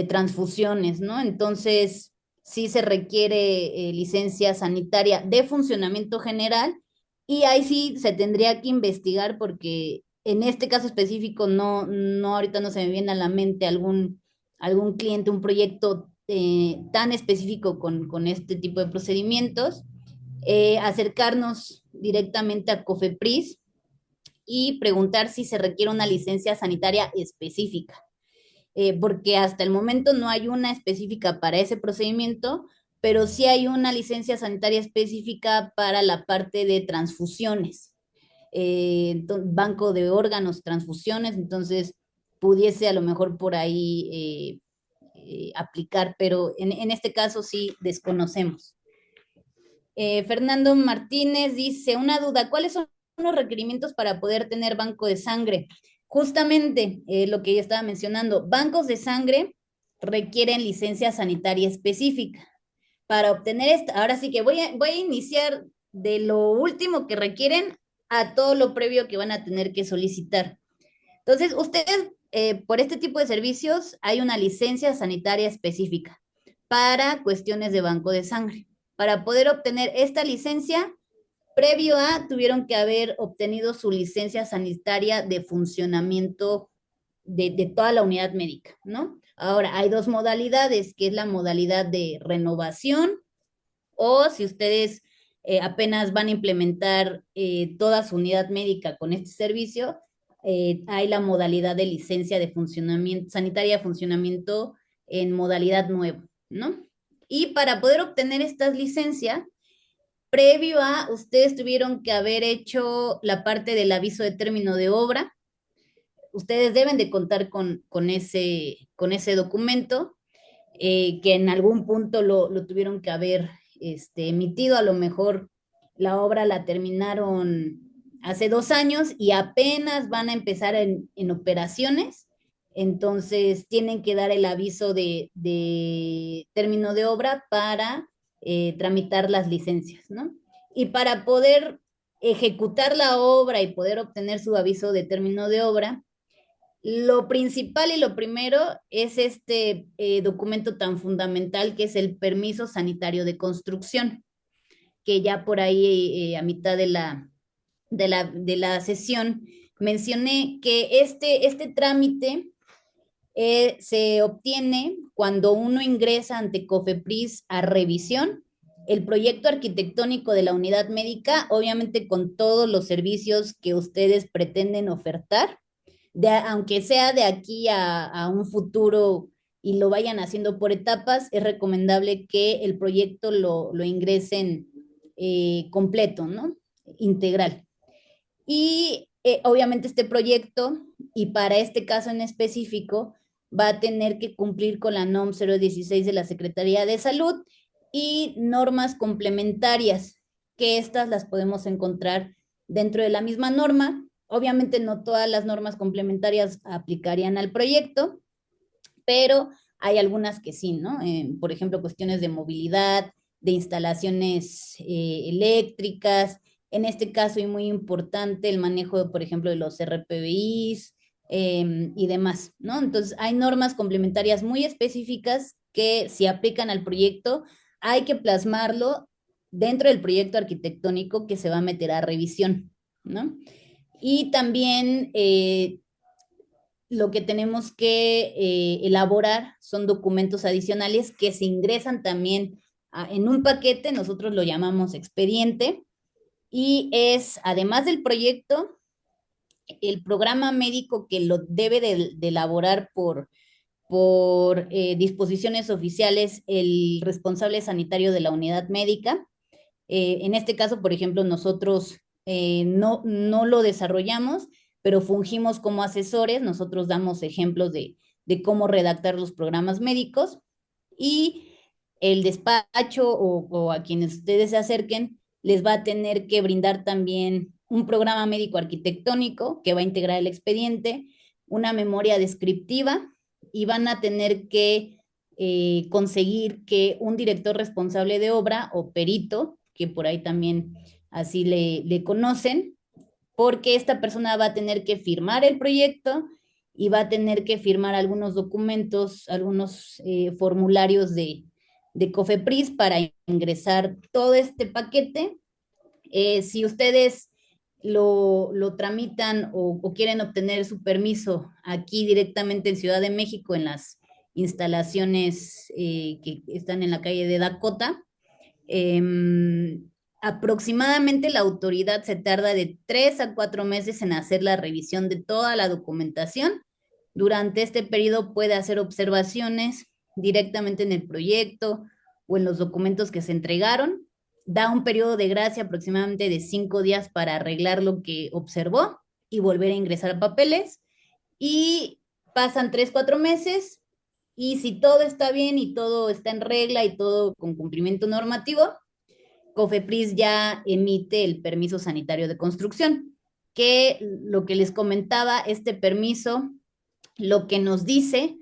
transfusiones, ¿no? Entonces, sí se requiere licencia sanitaria de funcionamiento general y ahí sí se tendría que investigar porque en este caso específico ahorita no se me viene a la mente algún cliente, un proyecto tan específico con este tipo de procedimientos. Acercarnos directamente a COFEPRIS y preguntar si se requiere una licencia sanitaria específica, porque hasta el momento no hay una específica para ese procedimiento, pero sí hay una licencia sanitaria específica para la parte de transfusiones, banco de órganos, transfusiones, entonces pudiese a lo mejor por ahí aplicar, pero en este caso sí desconocemos. Fernando Martínez dice, una duda, ¿cuáles son los requerimientos para poder tener banco de sangre? Justamente lo que yo estaba mencionando, bancos de sangre requieren licencia sanitaria específica. Para obtener esta, ahora sí que voy a iniciar de lo último que requieren a todo lo previo que van a tener que solicitar. Entonces, ustedes, por este tipo de servicios, hay una licencia sanitaria específica para cuestiones de banco de sangre. Para poder obtener esta licencia, previo a, tuvieron que haber obtenido su licencia sanitaria de funcionamiento de toda la unidad médica, ¿no? Ahora, hay dos modalidades, que es la modalidad de renovación o si ustedes apenas van a implementar toda su unidad médica con este servicio, hay la modalidad de licencia de funcionamiento, sanitaria de funcionamiento en modalidad nueva, ¿no? Y para poder obtener estas licencias, previo a, ustedes tuvieron que haber hecho la parte del aviso de término de obra. Ustedes deben de contar con ese documento, que en algún punto lo tuvieron que haber emitido, a lo mejor la obra la terminaron hace 2 años y apenas van a empezar en operaciones, entonces tienen que dar el aviso de término de obra para tramitar las licencias, ¿no? Y para poder ejecutar la obra y poder obtener su aviso de término de obra, Lo principal y lo primero es este documento tan fundamental que es el permiso sanitario de construcción, que ya por ahí a mitad de la sesión mencioné que este trámite se obtiene cuando uno ingresa ante COFEPRIS a revisión el proyecto arquitectónico de la unidad médica, obviamente con todos los servicios que ustedes pretenden ofertar, aunque sea de aquí a un futuro y lo vayan haciendo por etapas, es recomendable que el proyecto lo ingresen completo, ¿no? Integral. Y obviamente este proyecto, y para este caso en específico, va a tener que cumplir con la NOM 016 de la Secretaría de Salud y normas complementarias, que estas las podemos encontrar dentro de la misma norma. Obviamente no todas las normas complementarias aplicarían al proyecto, pero hay algunas que sí, ¿no? Por ejemplo, cuestiones de movilidad, de instalaciones eléctricas, en este caso y muy importante el manejo, por ejemplo, de los RPBIs y demás, ¿no? Entonces, hay normas complementarias muy específicas que si aplican al proyecto, hay que plasmarlo dentro del proyecto arquitectónico que se va a meter a revisión, ¿no? Y también lo que tenemos que elaborar son documentos adicionales que se ingresan también en un paquete, nosotros lo llamamos expediente, y es, además del proyecto, el programa médico que lo debe de elaborar por disposiciones oficiales el responsable sanitario de la unidad médica. En este caso, por ejemplo, nosotros no lo desarrollamos, pero fungimos como asesores, nosotros damos ejemplos de cómo redactar los programas médicos y el despacho o a quienes ustedes se acerquen les va a tener que brindar también un programa médico arquitectónico que va a integrar el expediente, una memoria descriptiva y van a tener que conseguir que un director responsable de obra o perito, que por ahí también así le conocen, porque esta persona va a tener que firmar el proyecto y va a tener que firmar algunos documentos, algunos formularios de COFEPRIS para ingresar todo este paquete. Si ustedes lo tramitan o quieren obtener su permiso aquí directamente en Ciudad de México, en las instalaciones que están en la calle de Dakota, eh, aproximadamente la autoridad se tarda de 3 a 4 meses en hacer la revisión de toda la documentación. Durante este periodo puede hacer observaciones directamente en el proyecto o en los documentos que se entregaron. Da un periodo de gracia aproximadamente de 5 días para arreglar lo que observó y volver a ingresar papeles. Y pasan 3, 4 meses y si todo está bien y todo está en regla y todo con cumplimiento normativo, COFEPRIS ya emite el permiso sanitario de construcción, que lo que les comentaba, este permiso lo que nos dice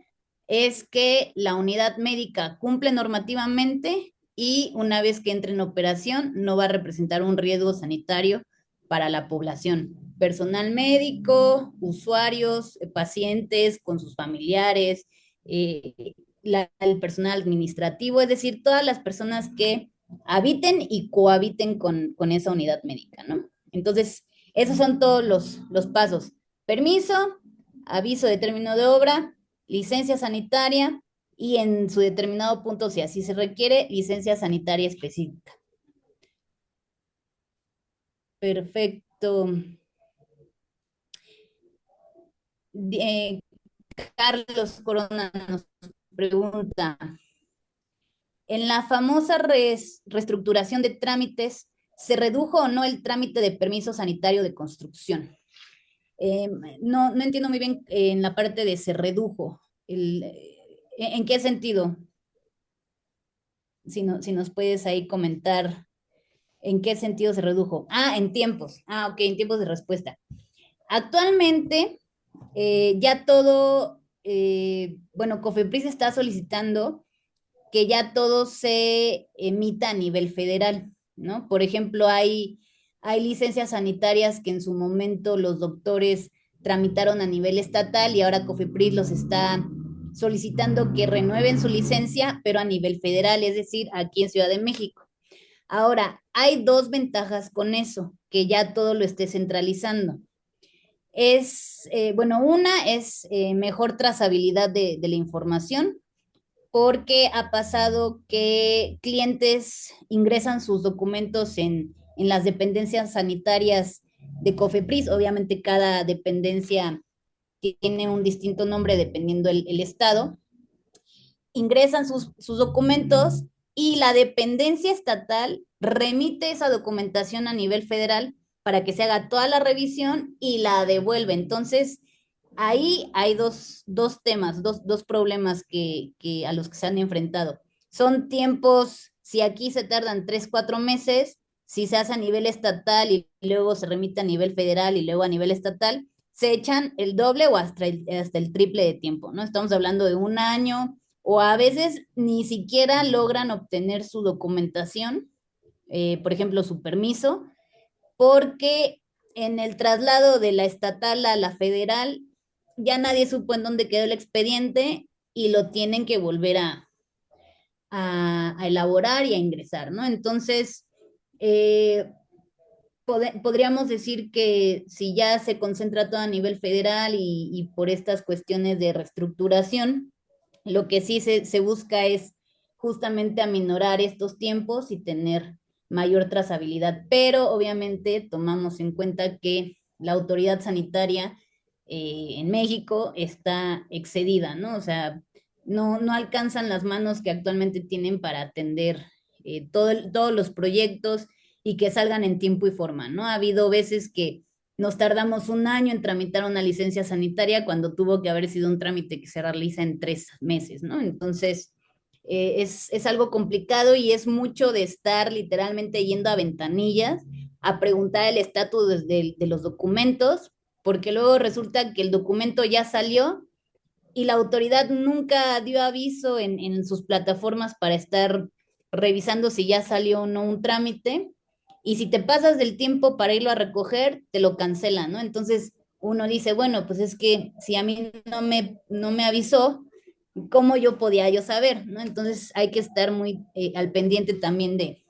es que la unidad médica cumple normativamente y una vez que entre en operación no va a representar un riesgo sanitario para la población. Personal médico, usuarios, pacientes con sus familiares, el personal administrativo, es decir, todas las personas que habiten y cohabiten con esa unidad médica, ¿no? Entonces, esos son todos los pasos. Permiso, aviso de término de obra, licencia sanitaria y en su determinado punto, si así se requiere, licencia sanitaria específica. Perfecto. Eh, Carlos Corona nos pregunta, en la famosa reestructuración de trámites, ¿se redujo o no el trámite de permiso sanitario de construcción? Eh, no entiendo muy bien en la parte de se redujo. ¿En qué sentido? Si nos puedes ahí comentar en qué sentido se redujo. En tiempos. Ok, en tiempos de respuesta. Actualmente, ya todo, bueno, COFEPRIS está solicitando que ya todo se emita a nivel federal, ¿no? Por ejemplo, hay licencias sanitarias que en su momento los doctores tramitaron a nivel estatal y ahora COFEPRIS los está solicitando que renueven su licencia, pero a nivel federal, es decir, aquí en Ciudad de México. Ahora, hay dos ventajas con eso, que ya todo lo esté centralizando. Bueno, una es mejor trazabilidad de la información, porque ha pasado que clientes ingresan sus documentos en las dependencias sanitarias de COFEPRIS. Obviamente cada dependencia tiene un distinto nombre dependiendo el estado. Ingresan sus documentos y la dependencia estatal remite esa documentación a nivel federal para que se haga toda la revisión y la devuelve. Entonces, ahí hay dos temas, dos problemas a los que se han enfrentado. Son tiempos, si aquí se tardan 3, 4 meses, si se hace a nivel estatal y luego se remite a nivel federal y luego a nivel estatal, se echan el doble o hasta el triple de tiempo, ¿no? Estamos hablando de un año o a veces ni siquiera logran obtener su documentación, por ejemplo, su permiso, porque en el traslado de la estatal a la federal ya nadie supo en dónde quedó el expediente y lo tienen que volver a elaborar y a ingresar, ¿no? Entonces, eh, podríamos decir que si ya se concentra todo a nivel federal y por estas cuestiones de reestructuración, lo que sí se busca es justamente aminorar estos tiempos y tener mayor trazabilidad, pero obviamente tomamos en cuenta que la autoridad sanitaria en México está excedida, ¿no? O sea, no alcanzan las manos que actualmente tienen para atender todos los proyectos y que salgan en tiempo y forma, ¿no? Ha habido veces que nos tardamos un año en tramitar una licencia sanitaria cuando tuvo que haber sido un trámite que se realiza en 3 meses, ¿no? Entonces, es algo complicado y es mucho de estar literalmente yendo a ventanillas a preguntar el estatus de los documentos, porque luego resulta que el documento ya salió y la autoridad nunca dio aviso en sus plataformas para estar revisando si ya salió o no un trámite. Y si te pasas del tiempo para irlo a recoger, te lo cancelan, ¿no? Entonces uno dice, bueno, pues es que si a mí no me avisó, ¿cómo podía yo saber, ¿no? Entonces hay que estar muy al pendiente también de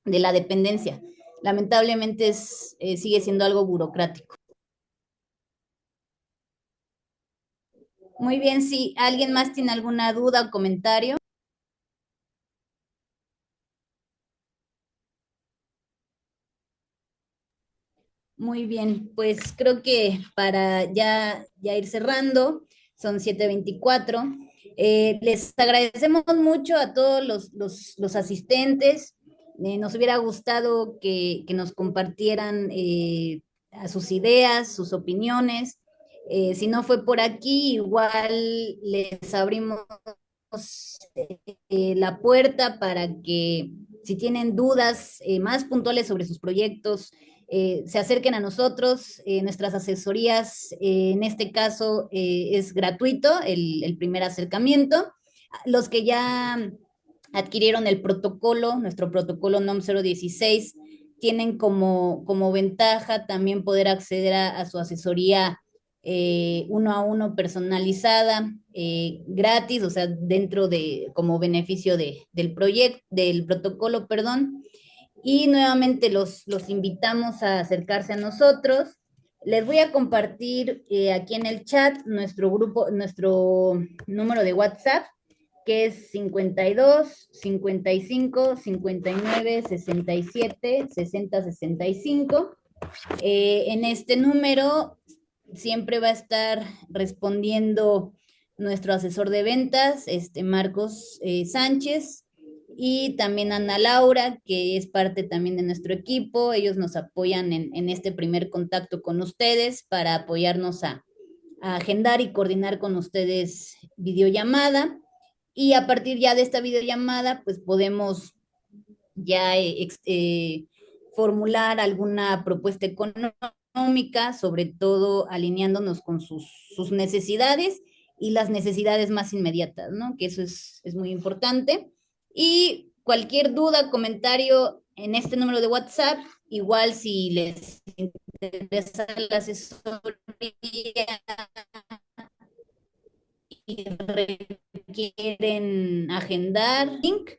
la dependencia. Lamentablemente sigue siendo algo burocrático. Muy bien, si alguien más tiene alguna duda o comentario. Muy bien, pues creo que para ya ir cerrando, son 7:24. Les agradecemos mucho a todos los asistentes. Nos hubiera gustado que nos compartieran a sus ideas, sus opiniones. Si no fue por aquí, igual les abrimos la puerta para que si tienen dudas más puntuales sobre sus proyectos, se acerquen a nosotros. Nuestras asesorías, en este caso, es gratuito el primer acercamiento. Los que ya adquirieron el protocolo, nuestro protocolo NOM 016, tienen como ventaja también poder acceder a su asesoría uno a uno personalizada, gratis, o sea, dentro como beneficio del proyecto, del protocolo, perdón. Y nuevamente los invitamos a acercarse a nosotros. Les voy a compartir aquí en el chat nuestro número de WhatsApp, que es 52 55 59 67 60 65. En este número siempre va a estar respondiendo nuestro asesor de ventas, Marcos Sánchez, y también Ana Laura, que es parte también de nuestro equipo. Ellos nos apoyan en este primer contacto con ustedes para apoyarnos a agendar y coordinar con ustedes videollamada. Y a partir ya de esta videollamada, pues podemos ya formular alguna propuesta económica, sobre todo alineándonos con sus necesidades y las necesidades más inmediatas, ¿no? Que eso es muy importante. Y cualquier duda, comentario en este número de WhatsApp, igual si les interesa la asesoría, y requieren agendar link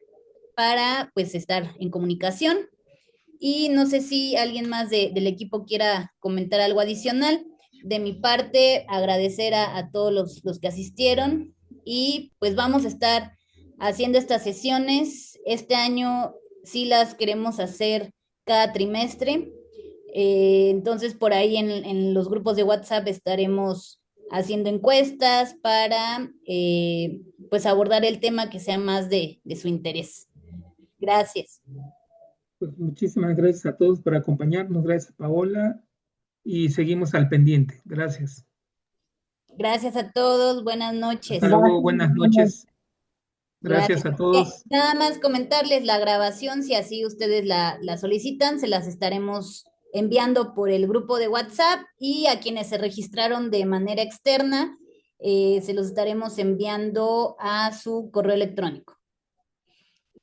para pues estar en comunicación. Y no sé si alguien más del equipo quiera comentar algo adicional. De mi parte, agradecer a todos los que asistieron y pues vamos a estar haciendo estas sesiones. Este año sí las queremos hacer cada trimestre. Entonces, por ahí en los grupos de WhatsApp estaremos haciendo encuestas para pues abordar el tema que sea más de su interés. Gracias. Pues muchísimas gracias a todos por acompañarnos. Gracias, Paola. Y seguimos al pendiente. Gracias. Gracias a todos, buenas Hasta noches. luego. Buenas noches. Gracias Gracias. a todos. Nada más comentarles la grabación, si así ustedes la solicitan, se las estaremos enviando por el grupo de WhatsApp y a quienes se registraron de manera externa, se los estaremos enviando a su correo electrónico.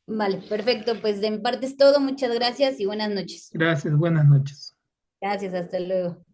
Vale, perfecto. Pues de mi parte es todo. Muchas gracias y buenas noches. Gracias. Buenas noches. Gracias, hasta luego.